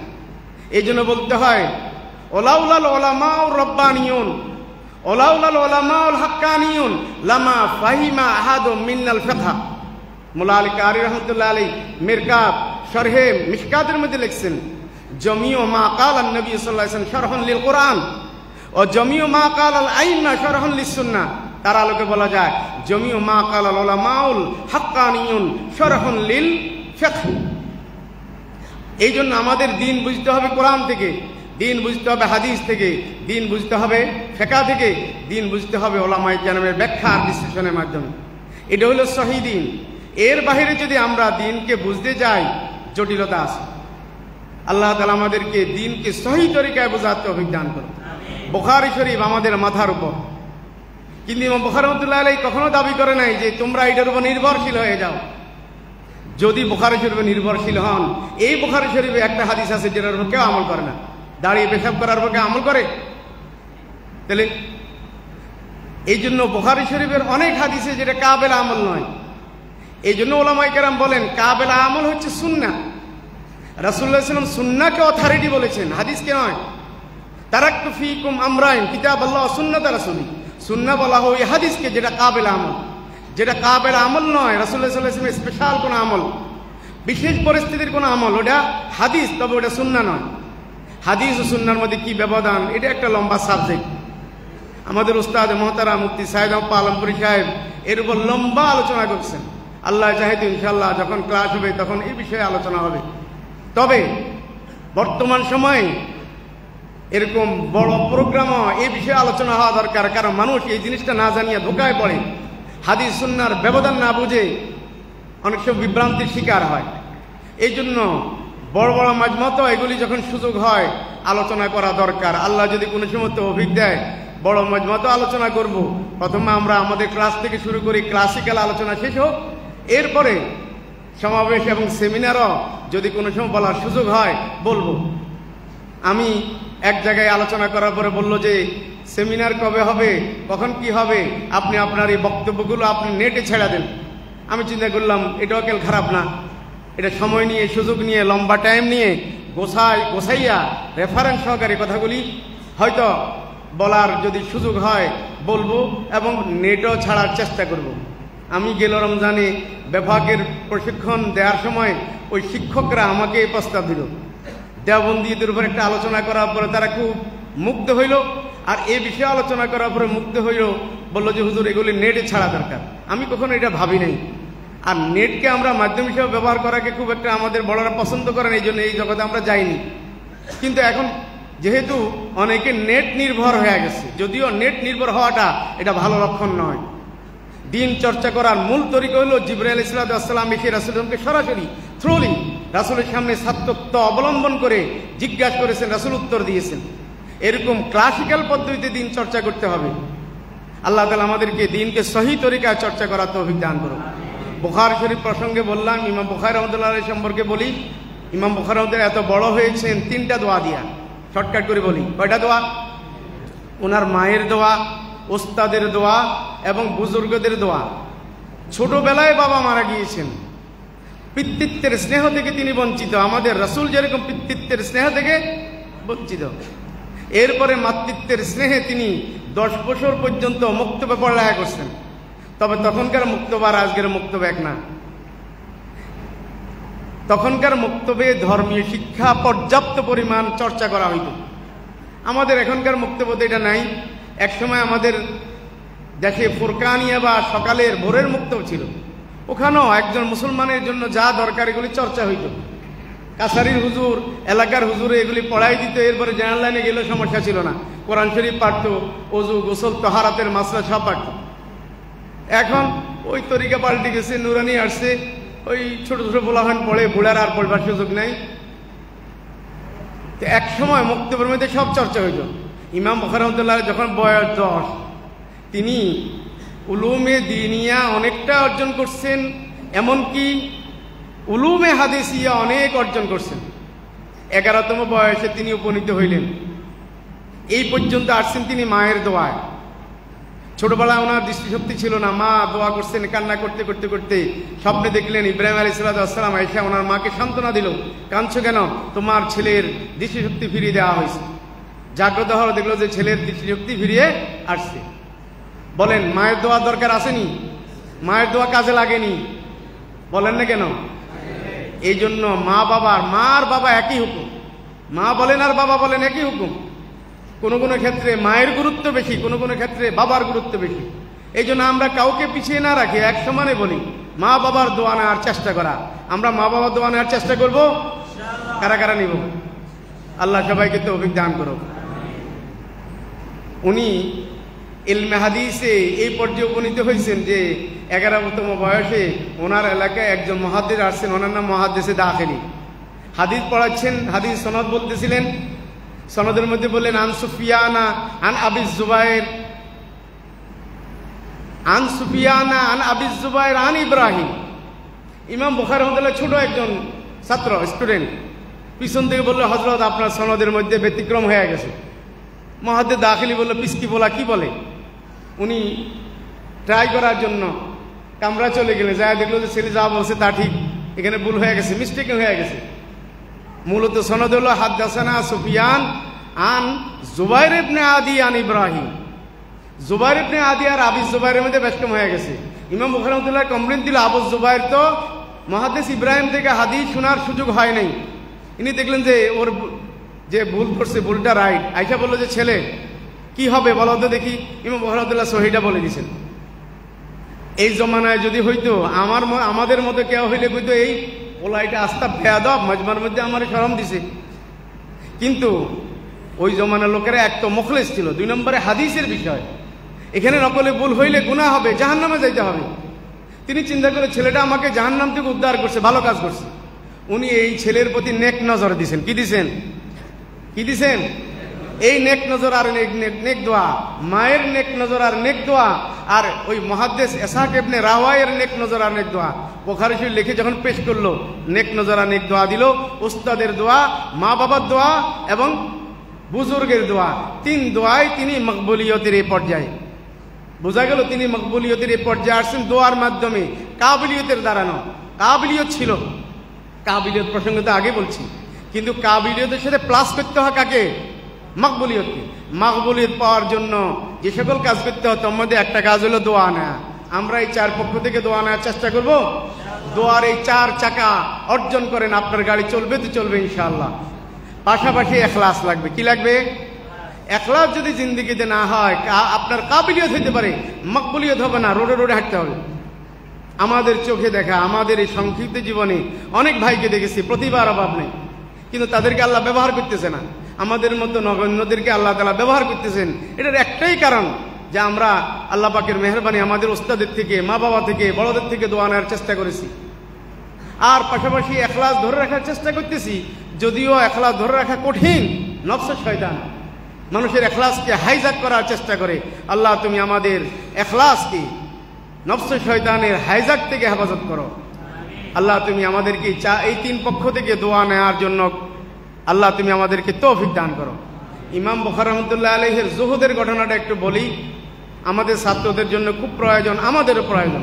এই জন্য বলতে হয় ওলাউলাল ওলামাউর রব্বানিয়ুন ওলাউলাল ওলামাউল হাক্কানিয়ুন লামা ফাহিমা আহাদুম মিনাল ফিকহ। মুল্লা আলী কারি রহমতুল্লাহ আলাইহি মিরকাত শরহে মিশকাতের মধ্যে লিখছেন জমিউ মা ক্বালা নবী সাল্লাল্লাহু আলাইহি ওয়াসাল্লাম শরহুন লিল কোরআন ও জমিউ মা ক্বালা আল আইম্মা শরহুন লিস সুন্নাহ। তার আলোকে বলা যায় জমিউ মা ক্বালা আল উলামাউল হাক্কানিয়ুন শরহুন লিল ফিকহ। এই জন্য আমাদের দিন বুঝতে হবে কোরআন থেকে, দিন বুঝতে হবে হাদিস থেকে, দিন বুঝতে হবে ফিকহ থেকে, দিন বুঝতে হবে ওলামায়ে কেরামের ব্যাখ্যা আর বিশ্লেষণের মাধ্যমে। এটা হলো সহিহ দিন। এর বাহিরে যদি আমরা দিনকে বুঝতে যাই জটিলতা আছে। আল্লাহ তাআলা আমাদেরকে দিনকে সহিহ তরিকায় বোঝার তৌফিক দান করুন। বুখারী শরীফ আমাদের মাথার উপর, কিন্তু ইমাম বুখারী রাহমাতুল্লাহ আলাইহি কখনো দাবি করে নাই যে তোমরা এটার উপর নির্ভরশীল হয়ে যাও। যদি বুখারী শরীফে নির্ভরশীল হন, এই বুখারী শরীফে একটা হাদিস আছে যেটার উপর কেউ আমল করে না। দাঁড়িয়ে পেশাব করার উপর কেউ আমল করে? তাহলে এই জন্য বুখারী শরীফের অনেক হাদিসে যেটা কাবেল আমল নয়। এই জন্য ওলামায়ে কেরাম বলেন কাবেল আমল হচ্ছে সুন্নাহ। রাসূলুল্লাহ সাল্লাল্লাহু আলাইহি ওয়াসাল্লাম সুন্নাহকে অথরিটি বলেছেন, হাদিসকে নয়। তারাক্তু ফীকুম আমরাইন কিতাবাল্লাহ ওয়া সুন্নাত রাসূলি। সুন্নাহ বলা হয় ওই হাদিসকে যেটা কাবেল আমল। যেটা কাবেল আমল নয়, রাসূলুল্লাহ সাল্লাল্লাহু আলাইহি ওয়াসাল্লামের স্পেশাল কোনো আমল, বিশেষ পরিস্থিতির কোনো আমল, ওটা হাদিস, তবে ওটা সুন্নাহ নয়। হাদিস ও সুন্নাহর মধ্যে কি ব্যবধান, এটা একটা লম্বা সাবজেক্ট। আমাদের উস্তাদ মুহতারাম মুফতি সাইয়েদ আহমদ পালনপুরি সাহেব এর উপর লম্বা আলোচনা করছেন। আল্লাহ চাহে তো ইনশাআল্লাহ যখন ক্লাস হবে তখন এই বিষয়ে আলোচনা হবে। তবে বর্তমান সময়ে এরকম বড় প্রোগ্রামও এই বিষয়ে আলোচনা হওয়া দরকার, কারণ মানুষ এই জিনিসটা না জানিয়ে ধোকায় পড়ে, হাদিস সুন্নাহর ব্যবধান না বুঝে অনেক সব বিভ্রান্তির শিকার হয়। এই জন্য বড় বড় মাজমত এগুলি যখন সুযোগ হয় আলোচনা করা দরকার। আল্লাহ যদি কোনো সময় তৌফিক দেয় বড় মাজমত আলোচনা করব। প্রথমে আমরা আমাদের ক্লাস থেকে শুরু করি, ক্লাসিক্যাল আলোচনা শেষ হোক, এরপরে সমাবেশ এবং সেমিনারও যদি কোনো সময় বলার সুযোগ হয় বলবো। আমি এক জায়গায় আলোচনা করার পরে বললো যে সেমিনার কবে হবে, কখন কি হবে, আপনি আপনার এই বক্তব্যগুলো আপনি নেটে ছেড়ে দেন। আমি চিন্তা করলাম এটাও কেল খারাপ না, এটা সময় নিয়ে সুযোগ নিয়ে লম্বা টাইম নিয়ে গোছাইয়া রেফারেন্স সহকারে কথাগুলি হয়তো বলার যদি সুযোগ হয় বলবো, এবং নেটও ছাড়ার চেষ্টা করব। আমি গেল রমজানে বিভাগের প্রশিক্ষণ দেওয়ার সময় ওই শিক্ষকরা আমাকে এই প্রস্তাব দিল, দেওবন্দীদের উপর একটা আলোচনা করার পরে তারা খুব মুগ্ধ হইল, আর এই বিষয়ে আলোচনা করার পরে মুগ্ধ হইল, বললো যে হুজুর এগুলি নেটে ছাড়া দরকার। আমি কখনো এটা ভাবি নাই। আর নেটকে আমরা মাধ্যম হিসেবে ব্যবহার করাকে খুব একটা আমাদের বড়রা পছন্দ করেন, এই জন্য এই জগতে আমরা যাইনি। কিন্তু এখন যেহেতু অনেকে নেট নির্ভর হয়ে গেছে, যদিও নেট নির্ভর হওয়াটা এটা ভালো লক্ষণ নয়। দিন চর্চা করার মূল তরিকা হলো জিবরাইল আলাইহিস সালাম এসে রাসূলকে সরাসরি থ্রুলি রাসূলের সামনে ছাত্রত্ব অবলম্বন করে জিজ্ঞাসা করেছেন, রাসূল উত্তর দিয়েছেন। এরকম ক্লাসিক্যাল পদ্ধতিতে দিন চর্চা করতে হবে। আল্লাহ তাআলা আমাদেরকে দিনকে সহি তরিকায় চর্চা করার তৌফিক দান করুন। বুখারী শরীফ প্রসঙ্গে বললাম, ইমাম বুখারী রাহমাতুল্লাহ আলাইহি সম্পর্কে বলি। ইমাম বুখারী রাহমাতুল্লাহ এত বড় হয়েছেন তিনটা দোয়া দিয়া। শর্টকাট করে বলি, কয়টা দোয়া? ওনার মায়ের দোয়া, ওস্তাদের দোয়া এবং বুজুর্গদের দোয়া। ছোটবেলায় বাবা মারা গিয়েছেন, পিতৃত্বের স্নেহ থেকে তিনি বঞ্চিত। আমাদের রাসূল যেরকম পিতৃত্বের স্নেহ থেকে বঞ্চিত, এরপরে মাতৃত্বের স্নেহে তিনি 10 বছর পর্যন্ত মুক্তবে পড়ালেখা করছেন। তবে তখনকার মুক্তবা আর আজকের মুক্তবে এক না। তখনকার মুক্তবে ধর্মীয় শিক্ষা পর্যাপ্ত পরিমাণ চর্চা করা হইত। আমাদের এখনকার মুক্তবতে এটা নাই। একসময় আমাদের দেশে ফুরকানিয়া বা সকালের ভোরের মুক্তব ছিল, ওখানেও একজন মুসলমানের জন্য যা দরকার এগুলি চর্চা হইত। কাছারির হুজুর, এলাকার হুজুরে এগুলি পড়াই দিত। এরপরে জেনারেল লাইনে গেলেও সমস্যা ছিল না, কোরআন শরীফ পাঠত, ওযু গোসল তহারাতের মাসলা সব পাঠত। এখন ওই তরিকা পাল্টে গেছে, নুরানি আসছে, ওই ছোট ছোট পোলাহান পড়ে, বুড়ার আর পড়বার সুযোগ নাই। তো এক সময় মুক্তবের মধ্যে সব চর্চা হইত। ইমাম বুখারী রাহমাতুল্লাহ যখন বয়স 10, তিনি উলুমে দিনিয়া অনেকটা অর্জন করছেন, এমনকি উলুমে হাদিসিয়া অনেক অর্জন করছেন। 11তম বয়সে তিনি উপনীত হইলেন। এই পর্যন্ত আসছেন তিনি মায়ের দোয়ায়। ছোটবেলায় ওনার দৃষ্টিশক্তি ছিল না, মা দোয়া করছেন, কান্না করতে করতে করতে স্বপ্নে দেখলেন ইব্রাহিম আলাইহিস সালাম আয়েশা ওনার মাকে সান্ত্বনা দিল, কাঁদছো কেন? তোমার ছেলের দৃষ্টিশক্তি ফিরিয়ে দেওয়া হয়েছে। জাগ্রত হওয়ার দেখলো যে ছেলের দৃষ্টিশক্তি ফিরিয়ে আসছে। বলেন মায়ের দোয়া দরকার আসেনি? মায়ের দোয়া কাজে লাগেনি? বলেন না কেন? এই জন্য মার বাবা একই হুকুম। মা বলেন আর বাবা বলেন একই হুকুম। কোনো কোনো ক্ষেত্রে মায়ের গুরুত্ব বেশি, কোনো কোনো ক্ষেত্রে বাবার গুরুত্ব বেশি। এই জন্য আমরা কাউকে পিছিয়ে না রাখি, এক সমানে বলি মা বাবার দোয়া নেওয়ার চেষ্টা করা। আমরা মা বাবার দোয়া নেওয়ার চেষ্টা করব, কারা কারা নিব? আল্লাহ সবাইকে তৌফিক দান করুক। উনি ইলমে হাদিসে এই পর্যায়ে উপনীত হয়েছেন যে 11তম বয়সে ওনার এলাকায় একজন মুহাদ্দিস আসছেন, ওনার নাম মুহাদ্দিসে দাখিলি। হাদিস পড়াচ্ছেন, হাদিস সনদ বলতেছিলেন। সনদের মধ্যে বললেন আন সুফিয়ানা আন আবি জুবাইর, আন সুফিয়ানা আন আবি জুবাইর আন ইব্রাহিম। ইমাম বুখারী রাহমাতুল্লাহ ছোট একজন ছাত্র, স্টুডেন্ট, পিছন থেকে বললো হযরত আপনার সনদের মধ্যে ব্যতিক্রম হয়ে গেছে। মুহাদ্দিস দাখিলি বলল পিসকি বলা কি বলে? উনি ট্রাই করার জন্য কামরা চলে গেলেন, যা দেখলো যে ছেলে যা বলছে তা ঠিক, এখানে ভুল হয়ে গেছে, মিস্টেকিং হয়ে গেছে। মূলত সনদ হলো হাদাসানা সুফিয়ান আন জুবাইর ইবনে আদি আন ইব্রাহিম। জুবাইর ইবনে আদি আর আবি জুবাইরের মধ্যে ব্যস্তম হয়ে গেছে। ইমাম বুখারী রাহমাতুল্লাহ কমপ্লেন দিল, আবু জুবাইর তো মুহাদ্দিস ইব্রাহিম থেকে হাদিস শোনার সুযোগ হয় নাই। ইনি দেখলেন যে ওর যে ভুল করছে, ভুলটা রাইট। আয়েশা বললো যে ছেলে কি হবে বলো তো দেখি। ইমাম বুখারী রাহমাতুল্লাহ সহিটা বলে দিয়েছেন। এই জমানায় যদি হইতো আমাদের মতো কেউ হইলে কইতো এই ওলাইটা আস্তা বেয়াদব, মজমার মধ্যে আমার শরম দিছে। কিন্তু ওই জমানার লোকেরা এক তো মুখলেস ছিল, 2 নম্বরে হাদিসের বিষয়। এখানে নকলে ভুল হইলে গুনাহ হবে, জাহান্নামে যাইতে হবে। তিনি চিন্তা করে ছেলেটা আমাকে জাহান্নাম থেকে উদ্ধার করছে, ভালো কাজ করছে। উনি এই ছেলের প্রতি নেক নজর দিছেন। কি দিছেন? কি দিছেন? এই নেক নজর আর নেক দোয়া, মায়ের নেক নজর আর নেক দোয়া, আর ওই মুহাদ্দিস ইসহাক ইবনে রাওয়ায়ের নেক নজর আর নেক দোয়া। বুখারী শরীফ লিখে যখন পেশ করলো, নেক নজর আর নেক দোয়া দিল, উস্তাদের দোয়া, মা বাবার দোয়া এবং বুজুর্গের দোয়া। 3 দোয়ায় তিনি মকবুলিয়তের এই পর্যায়ে। বোঝা গেল তিনি মকবুলিয়তের এই পর্যায়ে আসছেন দোয়ার মাধ্যমে, কাবিলিয়তের দ্বারা নয়। কাবিলিয়ত ছিল, কাবিলিয়ত প্রসঙ্গে তো আগে বলছি, কিন্তু কাবিলিয়তের সাথে প্লাস করতে হয় কাকে? মকবুলিয়তকে। মকবুলিয়ত পাওয়ার জন্য যে সকল কাজ করতে হয় তার মধ্যে একটা কাজ হলো দোয়া নেওয়া। আমরা এই 4 পক্ষ থেকে দোয়া নেওয়ার চেষ্টা করব। দোয়ার এই 4 চাকা অর্জন করেন, আপনার গাড়ি চলবে তো চলবে ইনশাআল্লাহ। পাশাপাশি ইখলাস লাগবে। কি লাগবে? ইখলাস যদি জিন্দেগিতে না হয়, আপনার কাবিলিয়ত হইতে পারে, মকবুলিয়ত হবে না। রোডে রোডে হাঁটতে হবে। আমাদের চোখে দেখা, আমাদের এই সংক্ষিপ্ত জীবনে অনেক ভাইকে দেখেছি, প্রতিভার অভাব নেই, কিন্তু তাদেরকে আল্লাহ ব্যবহার করতেছে না। আমাদের মতো নগণ্যদেরকে আল্লাহ তাআলা ব্যবহার করতেছেন। এটার একটাই কারণ যে আমরা আল্লাহ পাকের মেহেরবানি আমাদের ওস্তাদের থেকে, মা বাবা থেকে, বড়দের থেকে দোয়া নেওয়ার চেষ্টা করেছি। আর পাশাপাশি ইখলাস ধরে রাখার চেষ্টা করতেছি। যদিও ইখলাস ধরে রাখা কঠিন, নফস শয়তান মানুষের ইখলাসকে হাইজ্যাক করার চেষ্টা করে। আল্লাহ তুমি আমাদের ইখলাসকে নফস শয়তানের হাইজ্যাক থেকে হেফাজত করো। আল্লাহ তুমি আমাদেরকে এই 3 পক্ষ থেকে দোয়া নেওয়ার জন্য আল্লাহ তুমি আমাদেরকে তৌফিক দান করো। ইমাম বুখারী রাহমাতুল্লাহ আলাইহির জুহুদের ঘটনাটা একটু বলি, আমাদের ছাত্রদের জন্য খুব প্রয়োজন, আমাদেরও প্রয়োজন।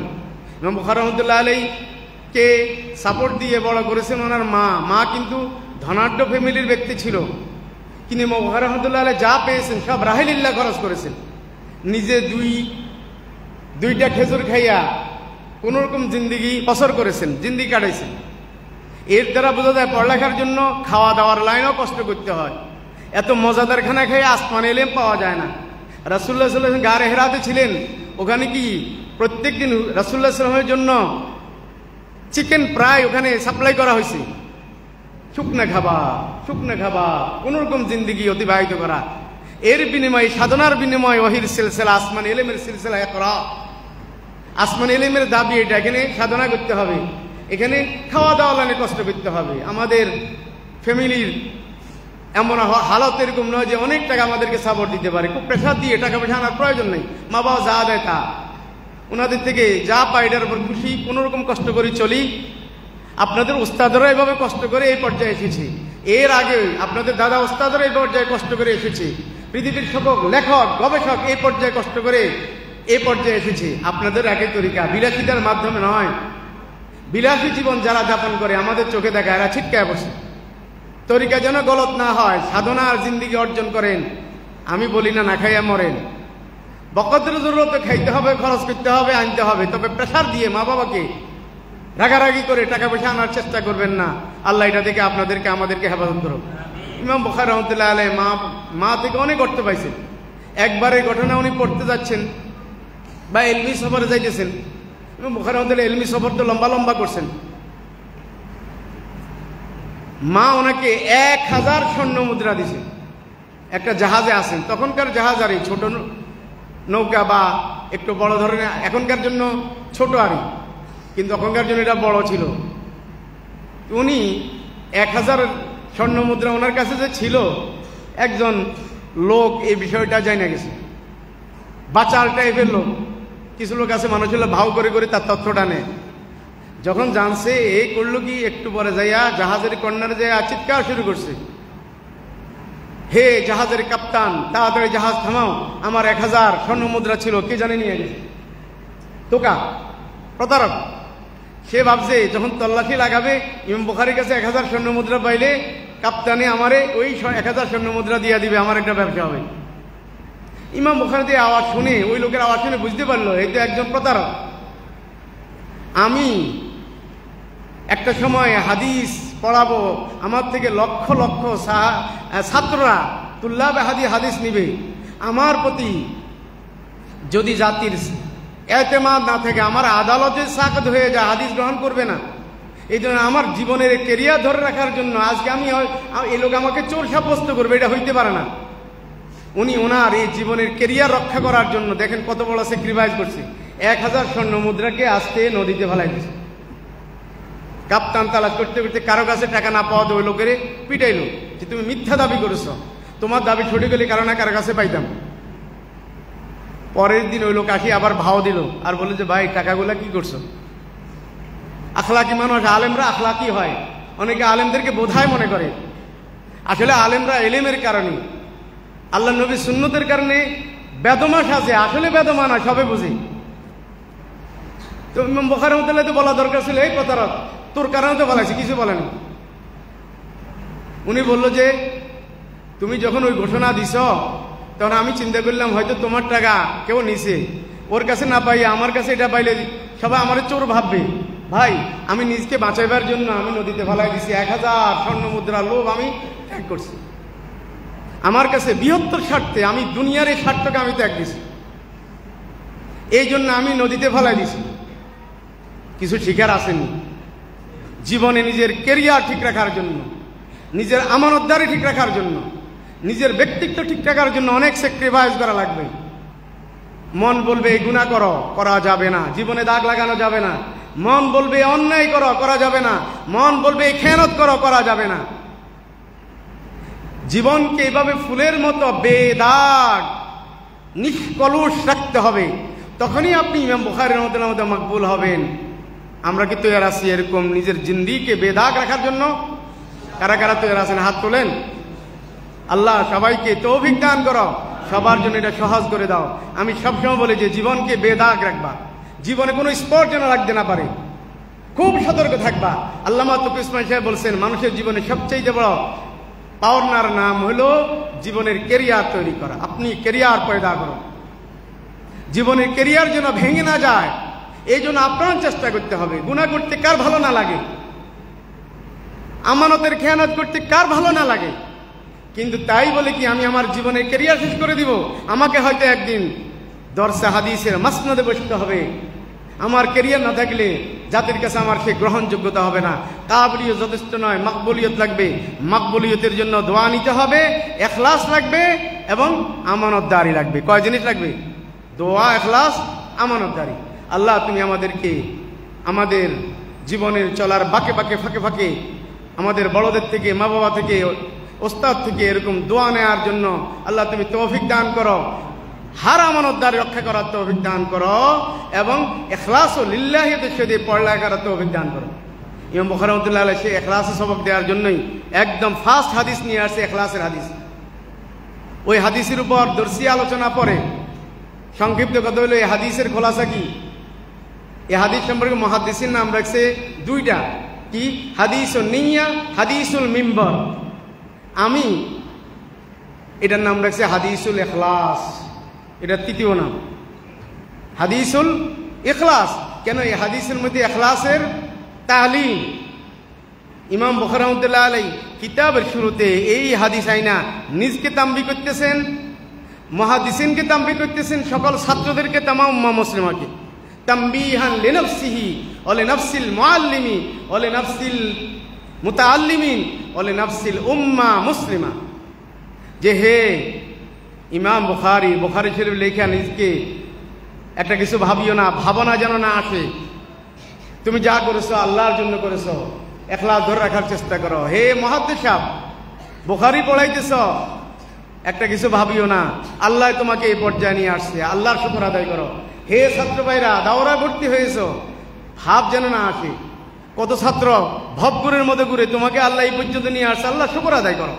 ইমাম বুখারী রাহমাতুল্লাহ আলাইহিকে সাপোর্ট দিয়ে বড় করেছেন ওনার মা কিন্তু ধনাঢ্য ফ্যামিলির ব্যক্তি ছিল, কিন্তু ইমাম বুখারী রাহমাতুল্লাহ আলাইহি যা পেয়েছেন সব রাহিলিল্লাহ খরচ করেছেন। নিজে দুইটা খেজুর খাইয়া কোনোরকম জিন্দিগি বসর করেছেন, জিন্দিগি কাটাইছেন। এর দ্বারা বোঝা যায় পড়ালেখার জন্য খাওয়া দাওয়ার লাইনেও কষ্ট করতে হয়। এত মজাদার খানা খেয়ে আসমান এলেম পাওয়া যায় না। রাসূলুল্লাহ সাল্লাল্লাহু আলাইহি ওয়াসাল্লাম গারে হেরাতে ছিলেন, ওখানে কি প্রত্যেক দিন রাসূলুল্লাহ সাল্লাল্লাহু আলাইহি ওয়াসাল্লামের জন্য চিকেন প্রায় ওখানে সাপ্লাই করা হয়েছে। শুকনা খাবা কোনোরকম জিন্দিগি অতিবাহিত করা। এর বিনিময়ে, সাধনার বিনিময়ে ওহির সিলসিলা, আসমান এলেমের সিলসিলা ইকরা, আসমান এলেমের দাবি এটা। এখানে সাধনা করতে হবে, এখানে খাওয়া দাওয়া লাইনে কষ্ট করতে হবে। আমাদের ফ্যামিলির এমন হালত এরকম নয় যে অনেক টাকা আমাদেরকে সাপোর্ট দিতে পারে, খুব প্রেশার দিয়ে টাকা পয়সা আনার প্রয়োজন নেই। মা বাবা যা দেয় তা, ওনাদের থেকে যা পাই এটার উপর খুশি, কোনোরকম কষ্ট করে চলি। আপনাদের উস্তাদরা এভাবে কষ্ট করে এই পর্যায়ে এসেছে, এর আগে আপনাদের দাদা উস্তাদরা এই পর্যায়ে কষ্ট করে এসেছে, পৃথিবীর সকল লেখক গবেষক এই পর্যায়ে কষ্ট করে এই পর্যায়ে এসেছে। আপনাদের একই তরিকা, বিলাসিতার মাধ্যমে নয়। বিলাসী জীবন যারা যাপন করে আমাদের চোখে দেখা, এরা ছিটকায় বসে। তরিকা যেন গলত না হয়, সাধনার জিন্দিগি অর্জন করেন। আমি বলি না খাইয়া মরেন, বকতের জরুরতে খাইতে হবে, খরচ করতে হবে, আনতে হবে, তবে প্রেশার দিয়ে মা বাবাকে রাগারাগি করে টাকা পয়সা আনার চেষ্টা করবেন না। আল্লাহ এটা থেকে আপনাদেরকে আমাদেরকে হেফাজত করুন। ইমাম বুখারী রাহমাতুল্লাহ আলাইহি মা থেকে অনেক অর্থ পাইছেন। একবার এই ঘটনা উনি পড়তে যাচ্ছেন বা ইলমি সফরে যাইতেছেন। ইমাম বুখারী রাহমাতুল্লাহ ইলমি সফর তো লম্বা করছেন। মা ওনাকে 1000 স্বর্ণ মুদ্রা দিছে। একটা জাহাজে আসেন, তখনকার জাহাজ আর এই ছোট নৌকা বা একটু বড় ধরনের, এখনকার জন্য ছোট আরই, কিন্তু তখনকার জন্য এটা বড় ছিল। উনি 1000 স্বর্ণ মুদ্রা ওনার কাছে যে ছিল, একজন লোক এই বিষয়টা জানা গেছে, বাচাল টাইপের লোক। কিছু লোক আছে মানুষ হলে ভাও করে করে তার তথ্যটা নেয়। যখন জানছে এই করলো কি, একটু পরে যাইয়া জাহাজের কর্নারে যাইয়া চিৎকার শুরু করছে, হে জাহাজের কাপ্তান, তাড়াতাড়ি জাহাজ থামাও, আমার 1000 স্বর্ণ মুদ্রা ছিল, কে জানে নিয়ে গেছে। তোকা প্রতারক। সে ভাবছে যখন তল্লাশি লাগাবে ইমাম বুখারীর কাছে 1000 স্বর্ণ মুদ্রা পাইলে কাপ্তানে আমারে ওই 1000 স্বর্ণ মুদ্রা দিয়ে দিবে, আমার একটা ব্যবসা হবে। ইমাম বুখারী দিয়ে আওয়াজ শুনে, ওই লোকের আওয়াজ শুনে বুঝতে পারলো এই তো একজন প্রতারক। আমি একটা সময় হাদিস পড়াবো, আমার থেকে লক্ষ লক্ষ ছাত্ররা তুল্লাবে হাদিস নিবে, আমার প্রতি যদি জাতির এতেমাদ না থাকে, আমার আদালতে সাকত হয়ে যায়, হাদিস গ্রহণ করবে না। এই জন্য আমার জীবনের কেরিয়ার ধরে রাখার জন্য আজকে এই লোক আমাকে চোর সাব্যস্ত করবে, এটা হইতে পারে না। উনি ওনার এই জীবনের কেরিয়ার রক্ষা করার জন্য দেখেন কত বড় স্যাক্রিফাইস করছে। 1000 স্বর্ণ মুদ্রাকে আস্তে নদীতে ফেলাই দিচ্ছে। কাপ্তান তালাশ করতে করতে কারো কাছে টাকা না পাওয়া ওই লোকের পিটাইলো যে তুমি মিথ্যা দাবি করেছো, তোমার দাবি ছুটে গেলে কারো না কারো কাছে পাইতাম। পরের দিন ওই লোক আসি আবার ভাও দিল আর বলে যে ভাই টাকাগুলা কি করছো। আখলাকি মানুষ, আলেমরা আখলাকি হয়। অনেকে আলেমদেরকে বোধায় মনে করে, আসলে আলেমরা এলেমের কারণে, আল্লাহ নবী সুন্নতের কারণে বেদমা সাজে, আসলে বেদমা না, সবে বুঝি। তো ইমাম বুখারী রাহমাতুল্লাহ তো বলা দরকার ছিল এই প্রতারক, তোর কারণে তো বলাইছি, কিছু বলেনি। উনি বলল যে তুমি যখন ওই ঘোষণা দিছ তখন আমি চিন্তা করলাম হয়তো তোমার টাকা কেউ নিছে, ওর কাছে না পাই আমার কাছে এটা পাইলে সবাই আমার চোর ভাববে। ভাই আমি নিজকে বাঁচাইবার জন্য আমি নদীতে ফেলাই দিছি, 1000 স্বর্ণ মুদ্রা লোভ আমি ত্যাগ করছি। আমার কাছে বৃহত্তর স্বার্থে, আমি দুনিয়ার এই স্বার্থকে আমি ত্যাগ দিছি, এই জন্য আমি নদীতে ফেলাই দিছি। কিছু শিকার আসেনি জীবনে নিজের কেরিয়ার ঠিক রাখার জন্য, নিজের আমানতদারি ঠিক রাখার জন্য, নিজের ব্যক্তিত্ব ঠিক রাখার জন্য অনেক স্যাক্রিফাইস করা লাগবে। মন বলবে এই গুনাহ করো, করা যাবে না, জীবনে দাগ লাগানো যাবে না। মন বলবে অন্যায় করো, করা যাবে না। মন বলবে খেয়ানত করো, করা যাবে না। জীবনকে এইভাবে ফুলের মতো বেদাগ নিষ্কলুষ রাখতে হবে, তখনই আপনি ইমাম বুখারী রাহমাতুল্লাহ মতো মকবুল হবেন। আমরা কি তৈরি আছি এরকম নিজের জিন্দিগিকে বেদাগ রাখার জন্য? কারা কারা তৈরি আছেন হাত তোলেন। আল্লাহ সবাইকে তৌফিক দান করো, সবার জন্য এটা সহজ করে দাও। আমি সবসময় বলি যে জীবনকে বেদাগ রাখবা, জীবনে কোনো স্পট যেন রাখতে না পারে, খুব সতর্ক থাকবা। আল্লামা তৌফিক ইসমাইল সাহেব বলছেন মানুষের জীবনে সবচেয়ে বড় পাওনার নাম হলো জীবনের কেরিয়ার তৈরি করা। আপনি কেরিয়ার পয়দা করুন, জীবনের কেরিয়ার যেন ভেঙে না যায়, এই জন্য আপনার চেষ্টা করতে হবে। গুনাহ করতে কার ভালো না লাগে, আমানতের খেয়ানত করতে কার ভালো না লাগে, কিন্তু তাই বলে কি আমি আমার জীবনের কেরিয়ার শেষ করে দিব? আমাকে হয়তো একদিন দরসে হাদিসের মাসনদে বসতে হবে। আমার কেরিয়ার না থাকলে জাতির কাছে আমার সে গ্রহণযোগ্যতা হবে না। কাবলিয়ত যথেষ্ট নয়, মাকবুলিয়ত লাগবে। মাকবুলিয়তের জন্য দোয়া নিতে হবে, ইখলাস লাগবে এবং আমানতদারি লাগবে। কয় জিনিস লাগবে? দোয়া, ইখলাস, আমানতদারি। আল্লাহ তুমি আমাদেরকে আমাদের জীবনের চলার বাঁকে বাঁকে ফাঁকে ফাঁকে আমাদের বড়দের থেকে, মা বাবা থেকে, ওস্তাদ থেকে এরকম দোয়া নেওয়ার জন্য আল্লাহ তুমি তৌফিক দান করো। হার আমানতদারি রক্ষা করার তৌফিক দান করো এবং ইখলাস ও লিল্লাহিয়তের সাথে পড়ালেখা করার তৌফিক দান করো। ইমাম বুখারী রাহমাতুল্লাহ আলাইহি সেই ইখলাসের সবক দেওয়ার জন্যই একদম ফার্স্ট হাদিস নিয়ে আসছে, ইখলাসের হাদিস। ওই হাদিসের উপর দর্শী আলোচনা পরে সংক্ষিপ্ত কথা হলো এই হাদিসের খোলাসা কি। এই হাদিস সম্পর্কে মুহাদ্দিসিন নাম রাখছে দুইটা, কি? হাদিসুন নিয়া, হাদিসুল মিম্বর। আমি এটার নাম রাখছে হাদিসুল ইখলাস, এটা তৃতীয় নাম হাদিসুল ইখলাস। কেন? এই হাদিসের মধ্যে ইখলাসের তালিম। ইমাম বুখারী রাহমাতুল্লাহ আলাইহি কিতাবের শুরুতে এই হাদিস আইনা নিজকে তাম্বি করতেছেন, মুহাদ্দিসিনকে তাম্বি করতেছেন, সকল ছাত্রদেরকে, তামাম উম্মাহ মুসলিমাকে। তাম্বিহান লিনাফসিহি ওয়া লিনাফসিল মুআল্লিমি ওয়া লিনাফসিল মুতাআল্লিমিন ওয়া লিনাফসিল উম্মাহ মুসলিমা, যে হে ইমাম বুখারী শরীফ লেখা নিজকে একটা কিছু ভাবিও না, ভাবনা যেন না আসে। তুমি যা করেছো আল্লাহর জন্য করেছো, ইখলাস ধরে রাখার চেষ্টা করো। হে মুহাদ্দিস সাহেব বুখারী পড়াইতেছ, একটা কিছু ভাবিও না, আল্লাহ তোমাকে এই পর্যায়ে নিয়ে আসছে, আল্লাহর শুকর আদায় করো। হে ছাত্র ভাইরা দাওরায় ভর্তি হয়েছো, ভাব যেন না আসে। কত ছাত্র ভবগুরের মধ্যে ঘুরে, তোমাকে আল্লাহ এই পর্যন্ত নিয়ে আসছে, আল্লাহ শুকর আদায় করো।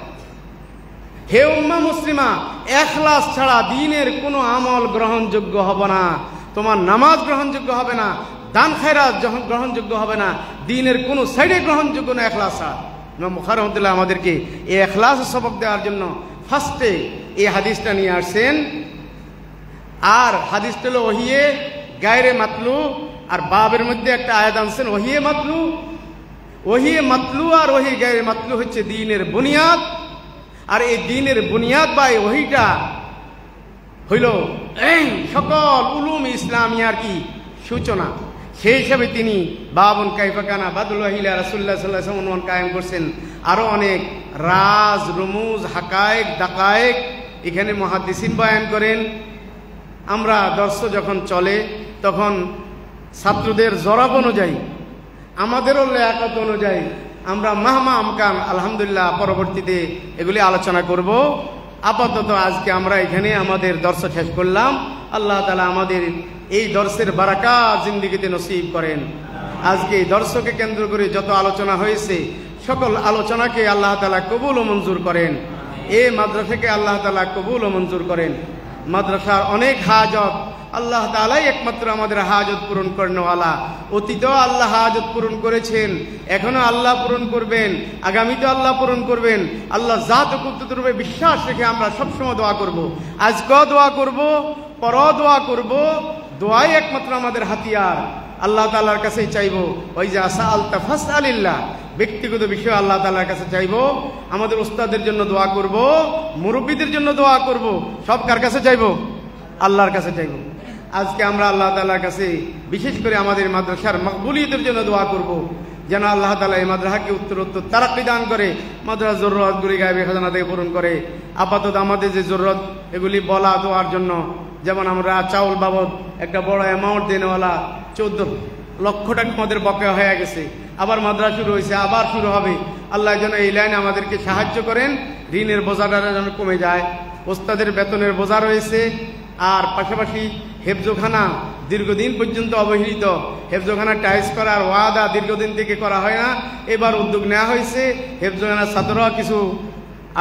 হে উম্মাহ মুসলিমা, ইখলাস ছাড়া দ্বীনের কোনো আমল গ্রহণযোগ্য হবে না। তোমার নামাজ গ্রহণযোগ্য হবে না, দান খায়রাত গ্রহণযোগ্য হবে না, দ্বীনের কোনো সাইডে গ্রহণযোগ্য না ইখলাস ছাড়া। ইমাম বুখারী রাহমাতুল্লাহ আমাদেরকে এই ইখলাসের সবক দেওয়ার জন্য ফার্স্টে এই হাদিসটা নিয়ে আসছেন। আর হাদিসটা হলো ওহিয়ে গায়রে মাতলু, আর বাবের মধ্যে একটা আয়াত আনছেন ওহিয়ে মাতলু। ওহিয়ে মাতলু আর ওহি গায়রে মাতলু হচ্ছে দ্বীনের বুনিয়াদ। আর এই দ্বীনের বুনিয়াদ বা এই ওহিটা হইল এই সকল উলুম ইসলামিয়ার কি সূচনা। সেই হিসাবে তিনি বাবুন কাইফা কানা বাদুল ওয়াহি ইলা রাসূলুল্লাহ সাল্লাল্লাহু আলাইহি ওয়াসাল্লাম কায়েম করছেন। আরো অনেক রাজ, রুমুজ, হাকায়েক, দাকায়েক এখানে মুহাদ্দিসিন বয়ান করেন। আমরা দর্শ যখন চলে তখন ছাত্রদের জরাব অনুযায়ী, আমাদেরও লিয়াকত অনুযায়ী আমরা মাহমা আমকান আলহামদুলিল্লাহ পরবর্তীতে এগুলি আলোচনা করব। আপাতত আজকে আমরা এখানে আমাদের দর্শ শেষ করলাম। আল্লাহ তাআলা আমাদের এই দর্শের বারাকাত জিন্দেগিতে নসিব করেন। আজকে এই দর্শকে কেন্দ্র করে যত আলোচনা হয়েছে সকল আলোচনাকে আল্লাহ তাআলা কবুল ও মঞ্জুর করেন। এই মাদ্রাসাকে আল্লাহ তাআলা কবুল ও মঞ্জুর করেন। মাদ্রাসার অনেক হাজত আল্লাহ তাআলাই একমাত্র আমাদের হাজত পূরণ করেনওয়ালা। অতীতেও আল্লাহ হাজত পূরণ করেছেন, এখনো আল্লাহ পূরণ করবেন, আগামীতেও আল্লাহ পূরণ করবেন। আল্লাহ জাত কুদরতের উপরে বিশ্বাস রেখে আমরা সবসময় দোয়া করব। আজকেও দোয়া করব, পরও দোয়া করব। দোয়াই একমাত্র আমাদের হাতিয়ার। আল্লাহ তাআলার কাছেই চাইবো। ওই যে সাআলতা ফাসআলিল্লাহ, ব্যক্তিগত বিষয় আল্লাহ তাআলার কাছে চাইবো। আমাদের উস্তাদের জন্য দোয়া করব, মুরব্বীদের জন্য দোয়া করব। সব কার কাছে চাইবো? আল্লাহর কাছে চাইবো। আজকে আমরা আল্লাহ তাআলার কাছে বিশেষ করে আমাদের মাদ্রাসার মকবুলিয়তের জন্য দোয়া করব, যেন আল্লাহ তাআলা এই মাদ্রাসাকে উত্তরোত্তর তারাক্কি দান করে, মাদ্রাসার জরুরতগুলি গায়বী খাজানা থেকে পূরণ করে। আপাতত আমাদের যে জরুরত এগুলি বলা দোয়ার জন্য, যেমন আমরা চাউল বাবদ একটা বড় অ্যামাউন্ট দেনেওয়ালা 14 লক্ষ টাকা আমাদের বকেয়া হয়ে গেছে। আবার মাদ্রাসা শুরু হয়েছে, আবার শুরু হবে। আল্লাহ যেন এই লাইনে আমাদেরকে সাহায্য করেন, ঋণের বোঝাটা যেন কমে যায়। ওস্তাদের বেতনের বোঝা রয়েছে, আর পাশাপাশি হেফজোখানা দীর্ঘদিন পর্যন্ত অবহেলিত, হেফজোখানা টাইস করার ওয়াদা দীর্ঘদিন থেকে করা হয় না, এবার উদ্যোগ নেওয়া হয়েছে। হেফজোখানার ছাত্ররা কিছু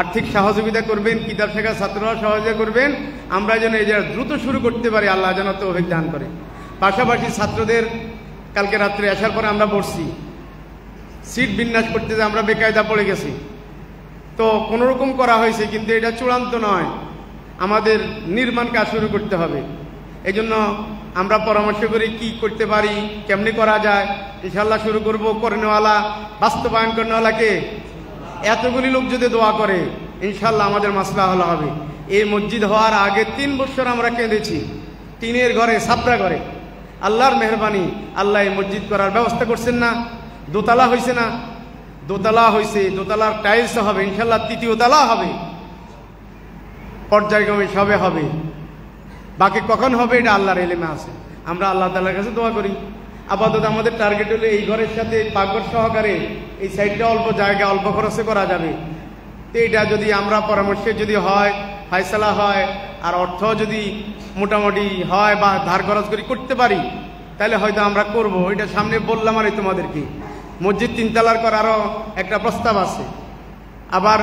আর্থিক সহযোগিতা করবেন, কিতাব শেখার ছাত্ররাও সহযোগিতা করবেন, আমরা যেন এই জায়গা দ্রুত শুরু করতে পারি, আল্লাহ যেন তৌফিক দান করে। পাশাপাশি ছাত্রদের কালকে রাত্রে আসার পরে আমরা বসছি, সিট বিন্যাস করতে যে আমরা বেকায়দা পড়ে গেছি, তো কোনোরকম করা হয়েছে, কিন্তু এটা চূড়ান্ত নয়, আমাদের নির্মাণ কাজ শুরু করতে হবে। এই জন্য আমরা পরামর্শ করি কি করতে পারি, কেমনি করা যায়। ইনশাল্লাহ শুরু করব, করেনেওয়ালা বাস্তবায়ন করেনেওয়ালাকে এতগুলি লোক যদি দোয়া করে ইনশাল্লাহ আমাদের মাসলা হলো হবে। এই মসজিদ হওয়ার আগে 3 বছর আমরা কেঁদেছি, টিনের ঘরে, ছাপড়া ঘরে। আল্লাহর মেহরবানি, আল্লাহ এই মসজিদ করার ব্যবস্থা করছেন না। দোতলা হয়েছে না? দোতলা হয়েছে, দোতলার টাইলস হবে, ইনশাল্লাহ 3য় তলা হবে, পর্যায়ক্রমে সবে হবে। বাকি কখন হবে এটা আল্লাহর এলেমে আছে। আমরা আল্লাহ তাআলার কাছে দোয়া করি। আপাতত আমাদের টার্গেট হলো এই ঘরের সাথে পাকঘর সহকারে এই সাইডটা অল্প জায়গা অল্প খরচে করা যাবে। তো এটা যদি আমরা পরামর্শে যদি হয়, ফায়সালা হয়, আর অর্থ যদি মোটামুটি হয় বা ধার খরচ করে করতে পারি, তাহলে হয়তো আমরা করব। এটা সামনে বললাম আর তোমাদেরকে, মসজিদ 3 তলার করারও একটা প্রস্তাব আছে, আবার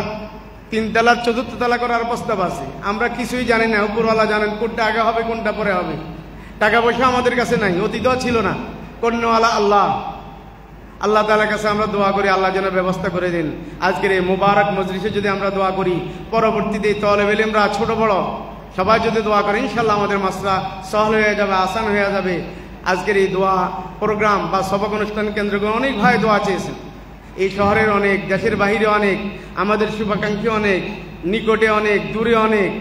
3 তলার 4র্থ তলা করার প্রস্তাব আছে। আমরা কিছুই জানি না, উপরওয়ালা জানেন কোনটা আগে হবে কোনটা পরে হবে। টাকা পয়সা আমাদের কাছে নাই, অতীতও ছিল না, করেনেওয়ালা আল্লাহ। আল্লাহ তাআলার কাছে আমরা দোয়া করি আল্লাহ যেন ব্যবস্থা করে দিন। আজকের এই মুবারক মজলিসে যদি আমরা দোয়া করি, পরবর্তীতে তলেব ইলমরা ছোট বড় সবাই যদি দোয়া করে ইনশাল্লাহ আমাদের মাসলা সহল হয়ে যাবে, আসান হয়ে যাবে। আজকের এই দোয়া প্রোগ্রাম বা সবক অনুষ্ঠান কেন্দ্রগুলো অনেক ভাই দোয়া চেয়েছেন, এই শহরের অনেক, দেশের বাহিরে অনেক, আমাদের শুভাকাঙ্ক্ষী অনেক, নিকটে অনেক, দূরে অনেক।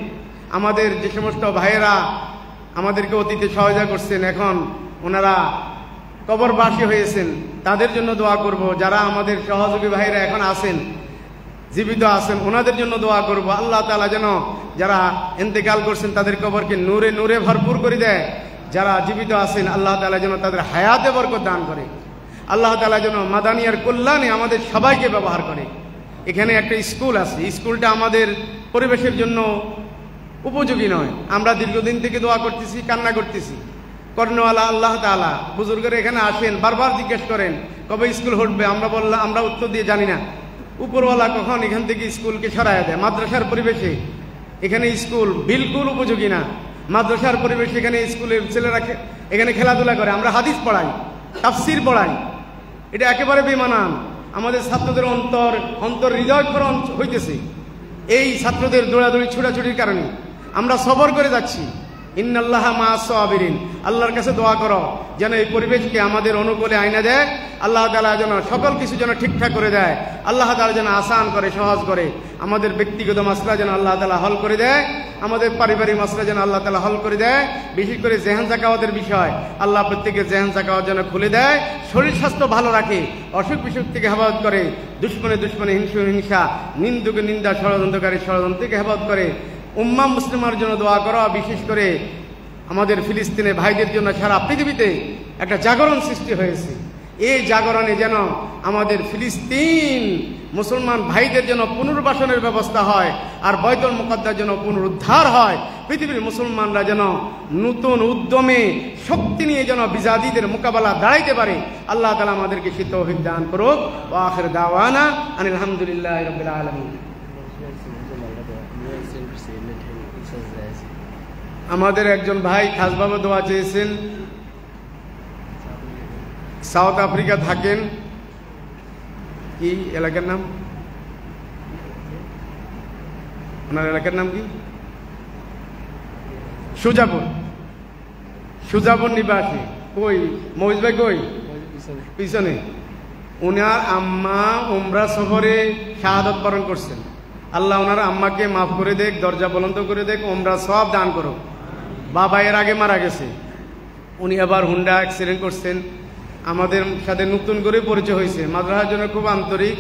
আমাদের যে সমস্ত ভাইয়েরা আমাদেরকে অতীতে সহায়তা করছেন, এখন ওনারা কবরবাসী হয়েছেন, তাদের জন্য দোয়া করব। যারা আমাদের সহযোগী ভাইয়েরা এখন আছেন, জীবিত আছেন, ওনাদের জন্য দোয়া করব। আল্লাহ তাআলা যেন যারা ইন্তেকাল করছেন তাদের কবরকে নূরে নূরে ভরপুর করে দেয়। যারা জীবিত আছেন আল্লাহ তাআলা যেন তাদের হায়াতে বরকত দান করে। আল্লাহ তাআলা যেন মাদানিয়ার কল্যাণে আমাদের সবাইকে ব্যবহার করে। এখানে একটা স্কুল আছে, স্কুলটা আমাদের পরিবেশের জন্য উপযোগী নয়। আমরা দীর্ঘদিন থেকে দোয়া করতেছি, কান্না করতেছি। করেনেওয়ালা আল্লাহ তাআলা, বুজুর্গরা এখানে আসেন, বারবার জিজ্ঞেস করেন কবে স্কুল উঠবে। আমরা বললাম, আমরা উত্তর দিয়ে জানি না। উপরওয়ালা কখন এখান থেকে স্কুলকে সরাইয়া দেয়। মাদ্রাসার পরিবেশে এখানে স্কুল বিলকুল উপযোগী না। মাদ্রাসার পরিবেশে এখানে স্কুলের ছেলেরা এখানে খেলাধুলা করে, আমরা হাদিস পড়াই, তাফসির পড়াই, এটা একেবারে বেমানান। আমাদের ছাত্রদের অন্তর হৃদয় খরণ হইতেছে এই ছাত্রদের দৌড়াদৌড়ি ছুটাছুটির কারণে। আমরা সবর করে যাচ্ছি। ইন্নাল্লাহা মা'আস সাবিরিন, আল্লাহর কাছে দোয়া করো যেন এই পরিবেশকে আমাদের অনুকূলে আইনা দেয়। আল্লাহ তাআলা যেন সকল কিছু যেন ঠিকঠাক করে দেয়। আল্লাহ তাআলা যেন আসান করে, সহজ করে। আমাদের ব্যক্তিগত মাসলা যেন আল্লাহ তাআলা হল করে দেয়, আমাদের পারিবারিক মাসলা যেন আল্লাহ তাআলা হল করে দেয়। বিশেষ করে জেহান যাকাওয়াতের বিষয় আল্লাহ প্রত্যেকের জেহান যাকাওয়াত যেন খুলে দেয়, শরীর স্বাস্থ্য ভালো রাখে, অসুখ বিসুখ থেকে হেফাজত করে, দুশ্মনে হিংসা, নিন্দুকে নিন্দা, ষড়যন্ত্রকারী ষড়যন্ত্র থেকে হেফাজত করে। উম্মাহ মুসলিমার জন্য দোয়া করা, বিশেষ করে আমাদের ফিলিস্তিনে ভাইদের জন্য সারা পৃথিবীতে একটা জাগরণ সৃষ্টি হয়েছে। এই জাগরণে যেন আমাদের ফিলিস্তিন মুসলমান ভাইদের জন্য পুনর্বাসনের ব্যবস্থা হয়, আর বাইতুল মুকাদ্দাস যেন পুনরুদ্ধার হয়। পৃথিবীর মুসলমানরা যেন নতুন উদ্যমে শক্তি নিয়ে যেন বিজাদিদের মোকাবেলা দাঁড়াইতে পারে। আল্লাহ তাআলা আমাদেরকে সে তৌফিক দান করুক। ওয়া আখির দাওয়ানা আনিল হামদুলিল্লাহি রাব্বিল আলামিন। আমাদের একজন ভাই খাসভাবে দোয়া চেয়েছেন, সাউথ আফ্রিকা থাকেন। কি এলাকার নাম? ওনার এলাকার নাম কি? সুজাপুর নিবাসী। কই মহিষ ভাই? কই পিছনে। উনার আম্মা উমরা সফরে শাহাদাত বরণ করছেন। আল্লাহ ওনার আম্মাকে মাফ করে দেখ, দরজা বলন্দ করে দেখ, উমরা সব দান করো। বাবা এর আগে মারা গেছে, উনি আবার হুন্ডা অ্যাক্সিডেন্ট করছেন। আমাদের সাথে নতুন করে পরিচয় হয়েছে। মাদ্রাসার জন্য খুব আন্তরিক,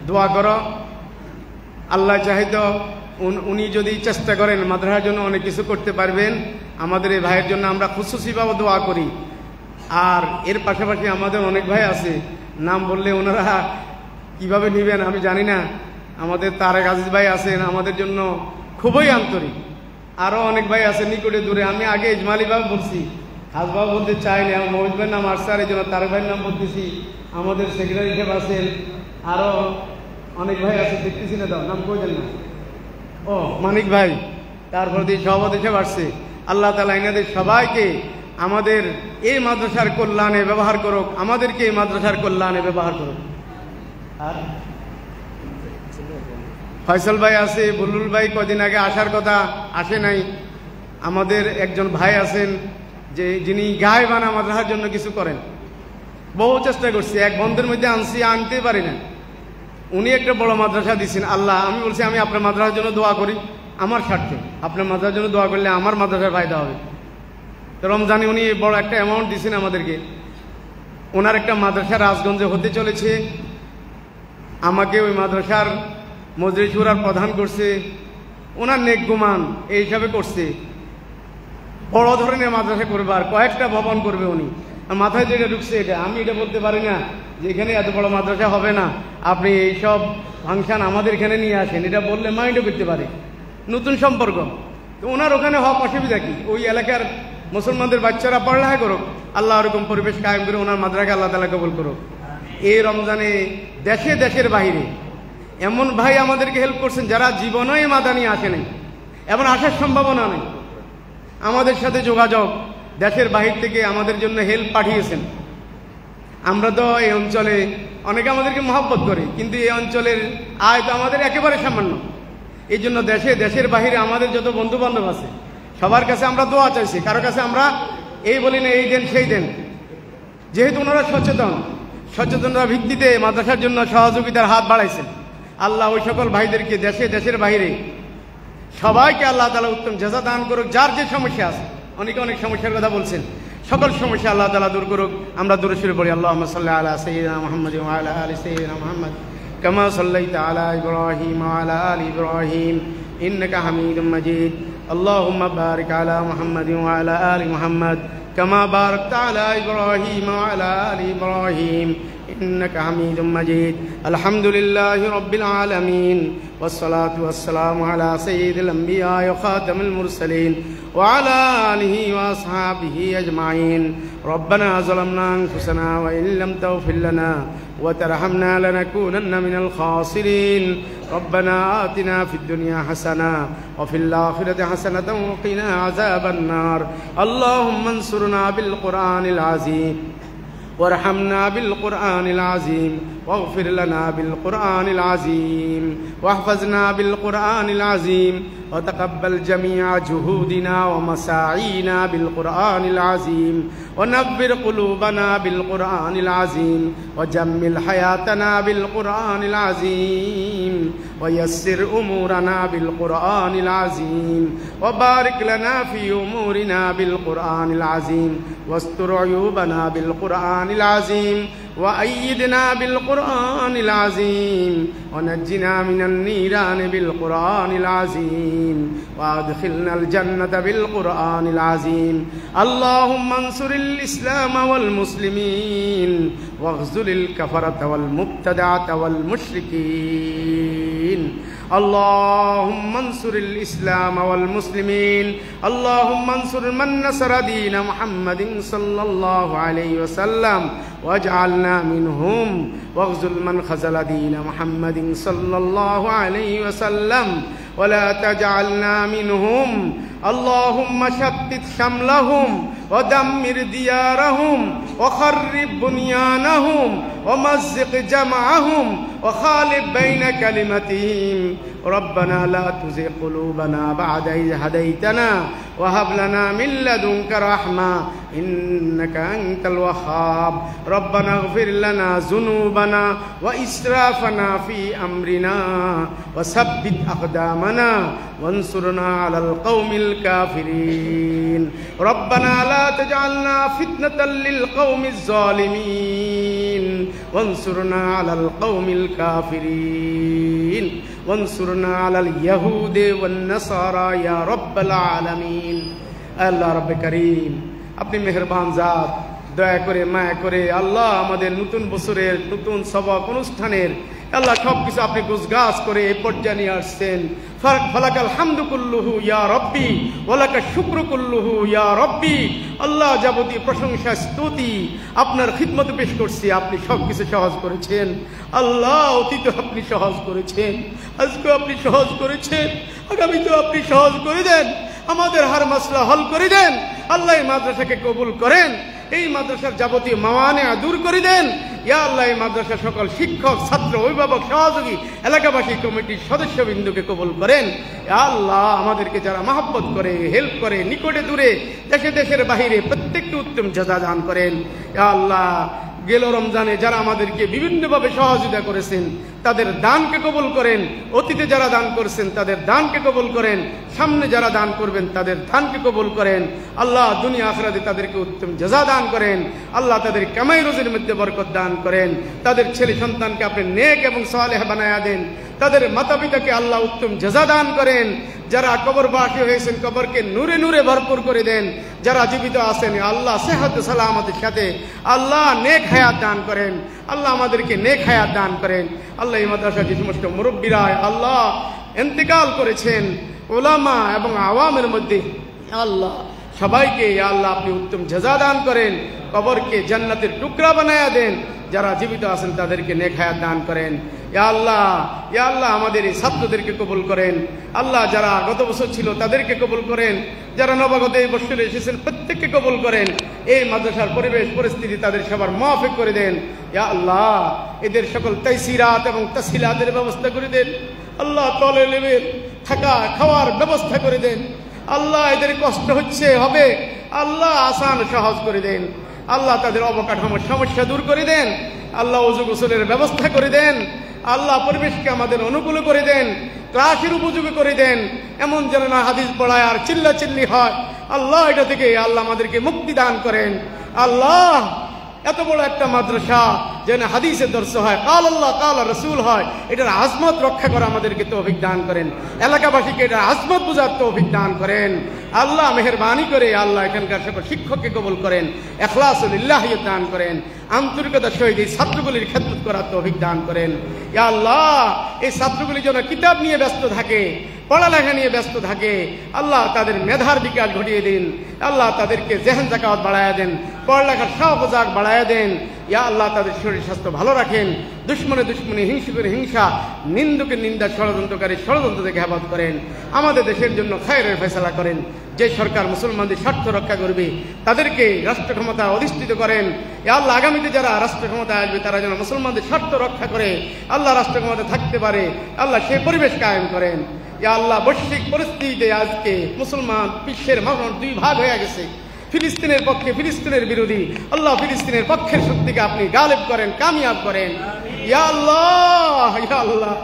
দোয়া করো। আল্লাহ চাহিত উনি যদি চেষ্টা করেন মাদ্রাসার জন্য অনেক কিছু করতে পারবেন। আমাদের এই ভাইয়ের জন্য আমরা খুশুসিভাবে দোয়া করি। আর এর পাশাপাশি আমাদের অনেক ভাই আছে, নাম বললে ওনারা কিভাবে নেবেন আমি জানি না। আমাদের তারেক আজিজ ভাই আছেন, আমাদের জন্য খুবই আন্তরিক। আরো অনেক ভাই আছে নিকটে দূরে। আমি আগে ইজমালি ভাবে বলছি, খাসভাবে বলতে চাইনি। আমার মহিদ ভাইয়ের নাম আসছে, আর এই জন্য তারেক ভাইয়ের নাম বলতেছি। আমাদের সেক্রেটারি সাহেব আছেন, আরো অনেক ভাই আছে, দেখতেছি না, দাও নাম কইলেন না। ও মানিক ভাই, তারপর দিয়ে সভাপতি সাহেব আসছে। আল্লাহ তাআলা এনাদের সবাইকে আমাদের এই মাদ্রাসার কল্যাণে ব্যবহার করুক, আমাদেরকে এই মাদ্রাসার কল্যাণে ব্যবহার করুক। আর ফয়সাল ভাই আছে, বুলুল ভাই কদিন আগে আসার কথা, আসে নাই। আমাদের একজন ভাই আছেন যে যিনি গায়েবানা মাদ্রাসার জন্য কিছু করেন, বহু চেষ্টা করছি, এক বন্ধের মধ্যে আনতে পারি না। উনি একটা বড় মাদ্রাসা দিচ্ছেন। আল্লাহ, আমি বলছি আমি আপনার মাদ্রাসার জন্য দোয়া করি, আমার স্বার্থে আপনার মাদ্রাসার জন্য দোয়া করলে আমার মাদ্রাসার ফায়দা হবে। তো রমজানে উনি বড় একটা অ্যামাউন্ট দিচ্ছেন আমাদেরকে। ওনার একটা মাদ্রাসা রাজগঞ্জে হতে চলেছে, আমাকে ওই মাদ্রাসার মজলিস শুরার প্রধান করছে। ওনার নেক গুমান এই হিসাবে করছে, বড় ধরনের মাদ্রাসা করবে, আর কয়েকটা ভবন করবে উনি। আর মাথায় যেটা ঢুকছে এটা, আমি এটা বলতে পারি না যে এখানে এত বড় মাদ্রাসা হবে না, আপনি এইসব ফাংশন আমাদের এখানে নিয়ে আসেন, এটা বললে মাইন্ডও করতে পারে। নতুন সম্পর্ক, তো ওনার ওখানে হওয়া অসুবিধা কি? ওই এলাকার মুসলমানদের বাচ্চারা পড়ালেখা করুক, আল্লাহ ওরকম পরিবেশ কায়েম করে ওনার মাদ্রাসাকে আল্লাহ তাআলা কবুল করুক। এই রমজানে দেশে দেশের বাইরে এমন ভাই আমাদেরকে হেল্প করছেন যারা জীবনেই মাদানি আসে নাই এবং আসার সম্ভাবনা নেই। আমাদের সাথে যোগাযোগ, দেশের বাহির থেকে আমাদের জন্য হেল্প পাঠিয়েছেন। আমরা তো এই অঞ্চলে অনেকে আমাদেরকে মহব্বত করে, কিন্তু এই অঞ্চলের আয় তো আমাদের একেবারে সামান্য। এই জন্য দেশের বাহিরে আমাদের যত বন্ধু বান্ধব আছে সবার কাছে আমরা দোয়া চাইছি। কারো কাছে আমরা এই বলি না এই দেন সেই দেন, যেহেতু ওনারা সচেতনতার ভিত্তিতে মাদ্রাসার জন্য সহযোগিতার হাত বাড়াইছেন। আল্লাহ ওই সকল ভাইদেরকে দেশের বাইরে সবাইকে আল্লাহ তাআলা উত্তম জাযা দান করুক। যার যে সমস্যা আছে, অনেকে অনেক সমস্যার কথা বলছেন, সকল সমস্যা আল্লাহ তাআলা দূর করুক। আমরা দূরে সরে পড়ি, আল্লাহুম্মা সাল্লি আলা সাইয়্যিদিনা মুহাম্মাদ ওয়া আলা আলি সাইয়্যিদিনা মুহাম্মাদ কামা সাল্লাইতা আলা ইব্রাহিম ওয়া আলা আলি ইব্রাহিম ইন্নাকা হামিদুম মাজিদ। আল্লাহুম্মা বারিক আলা মুহাম্মাদ ওয়া আলা আলি মুহাম্মাদ কামা বারাকতা আলা ইব্রাহিম ওয়া আলা আলি ইব্রাহিম إنك حميد مجيد. الحمد لله رب العالمين، والصلاة والسلام على سيد الأنبياء وخاتم المرسلين وعلى آله وأصحابه أجمعين. ربنا ظلمنا أنفسنا وإن لم تغفر لنا وترحمنا لنكونن من الخاسرين. ربنا آتنا في الدنيا حسنة وفي الآخرة حسنة وقنا عذاب النار. اللهم انصرنا بالقرآن العظيم وارحمنا بالقرآن العظيم واغفر لنا بالقرآن العظيم واحفظنا بالقرآن العظيم وتقبل جميع جهودنا ومساعينا بالقرآن العظيم ونبر قلوبنا بالقرآن العظيم وجمل حياتنا بالقرآن العظيم ويسر أمورنا بالقرآن العظيم وبارك لنا في أمورنا بالقرآن العظيم واستر عيوبنا بالقرآن العظيم وأيدنا بالقرآن العظيم ونجنا من النيران بالقرآن العظيم وأدخلنا الجنة بالقرآن العظيم. اللهم انصر الإسلام والمسلمين واخذل الكفرة والمبتدعة والمشركين. اللهم انصر الإسلام والمسلمين. اللهم انصر من نصر دين محمد صلى الله عليه وسلم واجعلنا منهم واخذل من خذل دين محمد صلى الله عليه وسلم ولا تجعلنا منهم. اللهم شتت شملهم ودمر ديارهم وخرب بنيانهم ومزق جمعهم وخالف بين كلمتهم. ربنا لا تزغ قلوبنا بعد إذ هديتنا وهب لنا من لدنك رحمة إنك أنت الوهاب. ربنا اغفر لنا ذنوبنا وإسرافنا في أمرنا وثبت أقدامنا وانصرنا على القوم الكافرين. ربنا لا تجعلنا فتنة للقوم الظالمين وانصرنا على القوم الكافرين وانصرنا على اليهود والنصارى يا رب العالمين. আল্লাহ রব্বে করিম, আপনি মেহেরবান জাত, দয়া করে মায়া করে আল্লাহ আমাদের নতুন বছরের নতুন সবক অনুষ্ঠানের আল্লাহ সবকিছু আপনি গুজগাছ করে এই পর্যায়ে নিয়ে আসছেন। ফালাকাল হামদু কুল্লুহু ইয়া রব্বি ওয়ালাকা শুকরু কুল্লুহু ইয়া রব্বি। আল্লাহ যাবতীয় প্রশংসা স্তুতি আপনার খিদমতে পেশ করছি। আপনি সবকিছু সহজ করেছেন আল্লাহ, অতীত আপনি সহজ করেছেন, আজকে আপনি সহজ করেছেন, আগামীতেও আপনি সহজ করে দেন, আমাদের হার মাসলা হল করে দেন। আল্লাহ এই মাদ্রাসাকে কবুল করেন, এই মাদ্রাসার যাবতীয় মাওয়ানে দূর করে দেন। ইয়া আল্লাহ এই মাদ্রাসার সকল শিক্ষক, ছাত্র, অভিভাবক, সহযোগী, এলাকাবাসী কমিটির সদস্যবৃন্দকে কবুল করেন। ইয়া আল্লাহ আমাদেরকে যারা মহব্বত করে, হেল্প করে, নিকটে দূরে, দেশে দেশের বাহিরে প্রত্যেককে উত্তম জাযা দান করেন। ইয়া আল্লাহ গেল রমজানে যারা আমাদেরকে বিভিন্নভাবে সহযোগিতা করেছেন তাদের দানকে কবুল করেন, অতীতে যারা দান করেছেন তাদের দানকে কবুল করেন, সামনে যারা দান করবেন তাদের দানকে কবুল করেন। আল্লাহ দুনিয়া আখিরাতে তাদেরকে উত্তম জাযা দান করেন। আল্লাহ তাদের কামাই রুজির মধ্যে বরকত দান করেন। তাদের ছেলে সন্তানকে আপনি নেক এবং সালেহ বানায়া দেন। তাদের মাতা পিতাকে আল্লাহ উত্তম জাযা দান করেন। যারা কবরবাসী হয়েছেন কবরকে নূরে নূরে ভরপুর করে দেন। যারা জীবিত আছেন আল্লাহ সেহত সালামতের সাথে আল্লাহ নেক হায়াত দান করেন। আল্লাহ আমাদেরকে নেক হায়াত দান করেন। আল্লাহ এই মাদ্রাসার যে সমস্ত মুরব্বীরা আল্লাহ ইন্তেকাল করেছেন উলামা এবং আওয়ামের মধ্যে আল্লাহ সবাইকে আল্লাহ আপনি উত্তম জাযা দান করেন, কবরকে জান্নাতের টুকরা বানায়া দেন। যারা জীবিত আছেন তাদেরকে নেক হায়াত দান করেন। ইয়া আল্লাহ আমাদের এই ছাত্রদেরকে কবুল করেন। আল্লাহ যারা গত বছর ছিল তাদেরকে কবুল করেন, যারা নবাগত এই বছরে এসেছেন প্রত্যেককে কবুল করেন। এই মাদ্রাসার পরিবেশ পরিস্থিতি তাদের সবার মাফিক করে দেন। ইয়া আল্লাহ এদের সকল তাইসিরাত এবং তাসহিলাতের ব্যবস্থা করে দেন। আল্লাহ তলেবের থাকা খাওয়ার ব্যবস্থা করে দেন। আল্লাহ এদের কষ্ট হচ্ছে হবে আল্লাহ আসান সহজ করে দেন। আল্লাহ তাদের অবকাঠামোর সমস্যা দূর করে দেন। আল্লাহ ওযু গোসলের ব্যবস্থা করে দেন। আল্লাহ পরিবেশকে আমাদের অনুকূল করে দেন, ক্লাসের উপযোগী করে দেন। এমন যেন না হাদিস পড়ায় আর চিল্লাচিল্লি হয়। আল্লাহ এটা থেকে আল্লাহ আমাদেরকে মুক্তি দান করেন। আল্লাহ এত বড় একটা মাদ্রাসা যেন হাদিসের দর্শ হয়, কাল আল্লাহ কাল রসুল হয়, এটার আজমত রক্ষা করা আমাদেরকে তৌফিক দান করেন। এলাকাবাসীকে এটার আজমত বুঝার তৌফিক দান করেন। আল্লাহ মেহেরবানি করে আল্লাহ এখানকার সকল শিক্ষককে কবুল করেন, ইখলাসুলিল্লাহিয়ত দান করেন, আন্তরিকতার সহিত এই ছাত্রগুলির খেদমত করার তৌফিক দান করেন। ইয়া আল্লাহ এই ছাত্রগুলি যেন কিতাব নিয়ে ব্যস্ত থাকে, পড়ালেখা নিয়ে ব্যস্ত থাকে। আল্লাহ তাদের মেধার বিকাশ ঘটিয়ে দিন। আল্লাহ তাদেরকে জেহেন জাকাত বাড়ায়া দেন, পড়ালেখার শওক বাড়ায়া দেন। ইয়া আল্লাহ তাদের শরীর স্বাস্থ্য ভালো রাখেন। দুশ্মনে দুশ্মনী, হিংসুকের হিংসা, নিন্দুকের নিন্দা, ষড়যন্ত্রকারী ষড়যন্ত্র থেকে হেফাজত করেন। আমাদের দেশের জন্য খায়রের ফয়সালা করেন। যে সরকার মুসলমানদের স্বার্থ রক্ষা করবে তাদেরকে রাষ্ট্র ক্ষমতা অধিষ্ঠিত করেন। ইয়া আল্লাহ আগামীতে যারা রাষ্ট্র ক্ষমতায় আসবে তারা যেন মুসলমানদের স্বার্থ রক্ষা করে আল্লাহ রাষ্ট্র ক্ষমতা থাকতে পারে। আল্লাহ সেই পরিবেশ কায়েম করেন। ইয়া আল্লাহ বৈশ্বিক পরিস্থিতিতে আজকে মুসলমান বিশ্বের মানুষ দুই ভাগ হয়ে গেছে, ফিলিস্তিনের পক্ষে, ফিলিস্তিনের বিরোধী। আল্লাহ ফিলিস্তিনের পক্ষের শক্তিকে আপনি গালেব করেন, কামিয়াব করেন। ইয়া আল্লাহ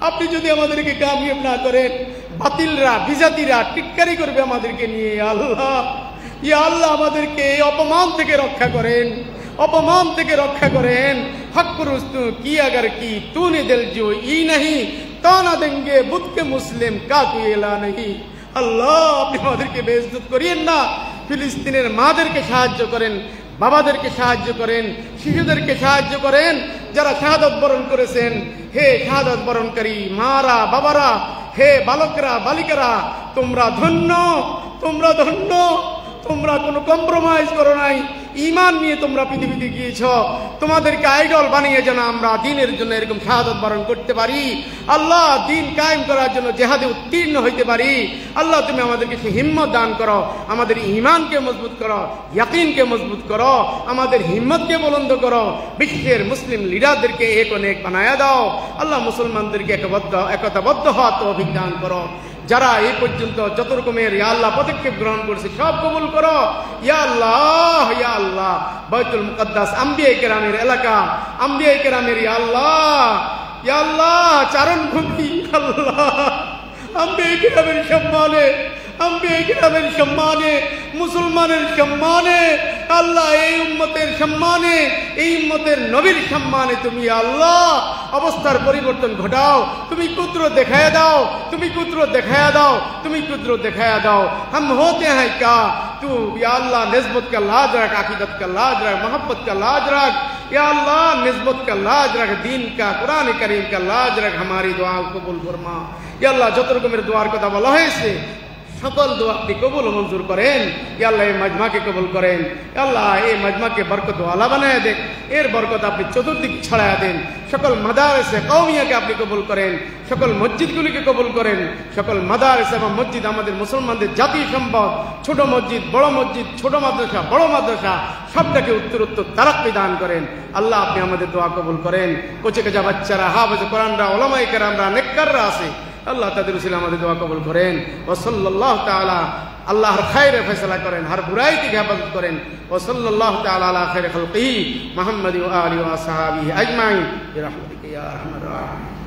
আপনি যদি আমাদেরকে কামিয়াব না করেন বাতিলরা, বিজাতিরা টিটকারি করবে আমাদেরকে নিয়ে। আল্লাহ ইয়া আল্লাহ আমাদেরকে এই অপমান থেকে রক্ষা করেন, অপমান থেকে রক্ষা করেন। হক পুরুস্তু কি আগার কি তूने दिल जो ई नहीं ताना देंगे बुत के मुस्लिम का कोई एला नहीं। আল্লাহ আপনি আমাদেরকে বেইজ্জত করিয়েন না। ফিলিস্তিনের মাদেরকে সাহায্য করেন, বাবাদেরকে সাহায্য করেন, শিশুদেরকে সাহায্য করেন যারা শাহাদাত বরণ করেছেন। হে শাহাদাত বরণকারী মারা, বাবারা, হে বালকরা, বালিকারা, তোমরা ধন্য, তোমরা ধন্য। তোমরা কোনো কম্প্রোমাইজ করো নাই, ঈমান নিয়ে তোমরা পৃথিবীতে গিয়েছ। তোমাদেরকে আইডল বানিয়ে যেন আমরা দ্বীনের জন্য এরকম শাহাদাত বরণ করতে পারি, আল্লাহ দ্বীন কায়েম করার জন্য জিহাদে উত্তীর্ণ হইতে পারি। আল্লাহ তুমি আমাদেরকে সে হিম্মত দান করো, আমাদের ঈমানকে মজবুত করো, ইয়াকিনকে মজবুত করো, আমাদের হিম্মতকে বুলন্দ করো। বিশ্বের মুসলিম লিডারদেরকে এক অনেক বানায়া দাও। আল্লাহ মুসলমানদেরকে একতাবদ্ধ হওয়ার তৌফিক দান করো। যারা এই পর্যন্ত যত রকমের ইয়া আল্লাহ পদক্ষেপ গ্রহণ করেছে সব কবুল করো। ইয়া আল্লাহ বাইতুল মুকদ্দাস, আম্বিয়া কেরামের এলাকা, আম্বিয়া কেরামের ইয়া আল্লাহ চারণ ভূমি, আল্লাহ আম্বিয়া কেরামের সম্মানে, আম্বিয়া কেরামের সম্মানে, মুসলমানের সম্মানে, আল্লাহ এই উম্মতের সম্মানে, এই উম্মতের নবীর সম্মানে তুমি আল্লাহ অবস্থার পরিবর্তন ঘটাও। তুমি কুদরত দেখায়া দাও, তুমি কুদরত দেখায়া দাও, তুমি কুদরত দেখায়া দাও। हम होते हैं क्या तू या अल्लाह निस्बत का लाज रख, अकीदत का लाज रख, मोहब्बत का लाज रख। या अल्लाह निस्बत का लाज रख, दीन का, कुरान करीम का लाज रख, हमारी दुआ कबूल फरमा। या अल्लाह যতটুকু मेरे द्वार কথা বলা হয়েছে সকল দোয়া আপনি কবুল ও মঞ্জুর করেন। ইয়া আল্লাহ এই মাজমাকে কবুল করেন। ইয়া আল্লাহ এই মাজমাকে বরকত ওয়ালা বানায় দেন, এর বরকত আপনি চতুর্দিক ছড়ায় দেন। সকল মাদারিসে কওমিয়াকে আপনি কবুল করেন, সকল মসজিদগুলিকে কবুল করেন। সকল মাদারিস এবং মসজিদ আমাদের মুসলমানদের জাতীয় সম্পদ, ছোট মসজিদ, বড় মসজিদ, ছোট মাদ্রাসা, বড় মাদ্রাসা সবটাকে উত্তরোত্তর তারাক্কি দান করেন। আল্লাহ আপনি আমাদের দোয়া কবুল করেন। কোচে কোচা বাচ্চারা, হাফেজ কোরআনরা, উলামায়ে কেরামরা, নেককাররা আছে, আল্লাহ তাদের উসিলায় আমাদের দোয়া কবুল করেন। ওয়া সাল্লাল্লাহু তাআলা আল্লাহর খায়রে ফয়সালা করেন, হর বুরাই থেকে হেফাজত করেন। ওয়া সাল্লাল্লাহু তাআলা আলা খায়রি খালকিহি মুহাম্মাদি ওয়া আলিহি ওয়া আসহাবিহি আজমাইন বিরহমাতিকা ইয়া আরহামার রাহিমিন।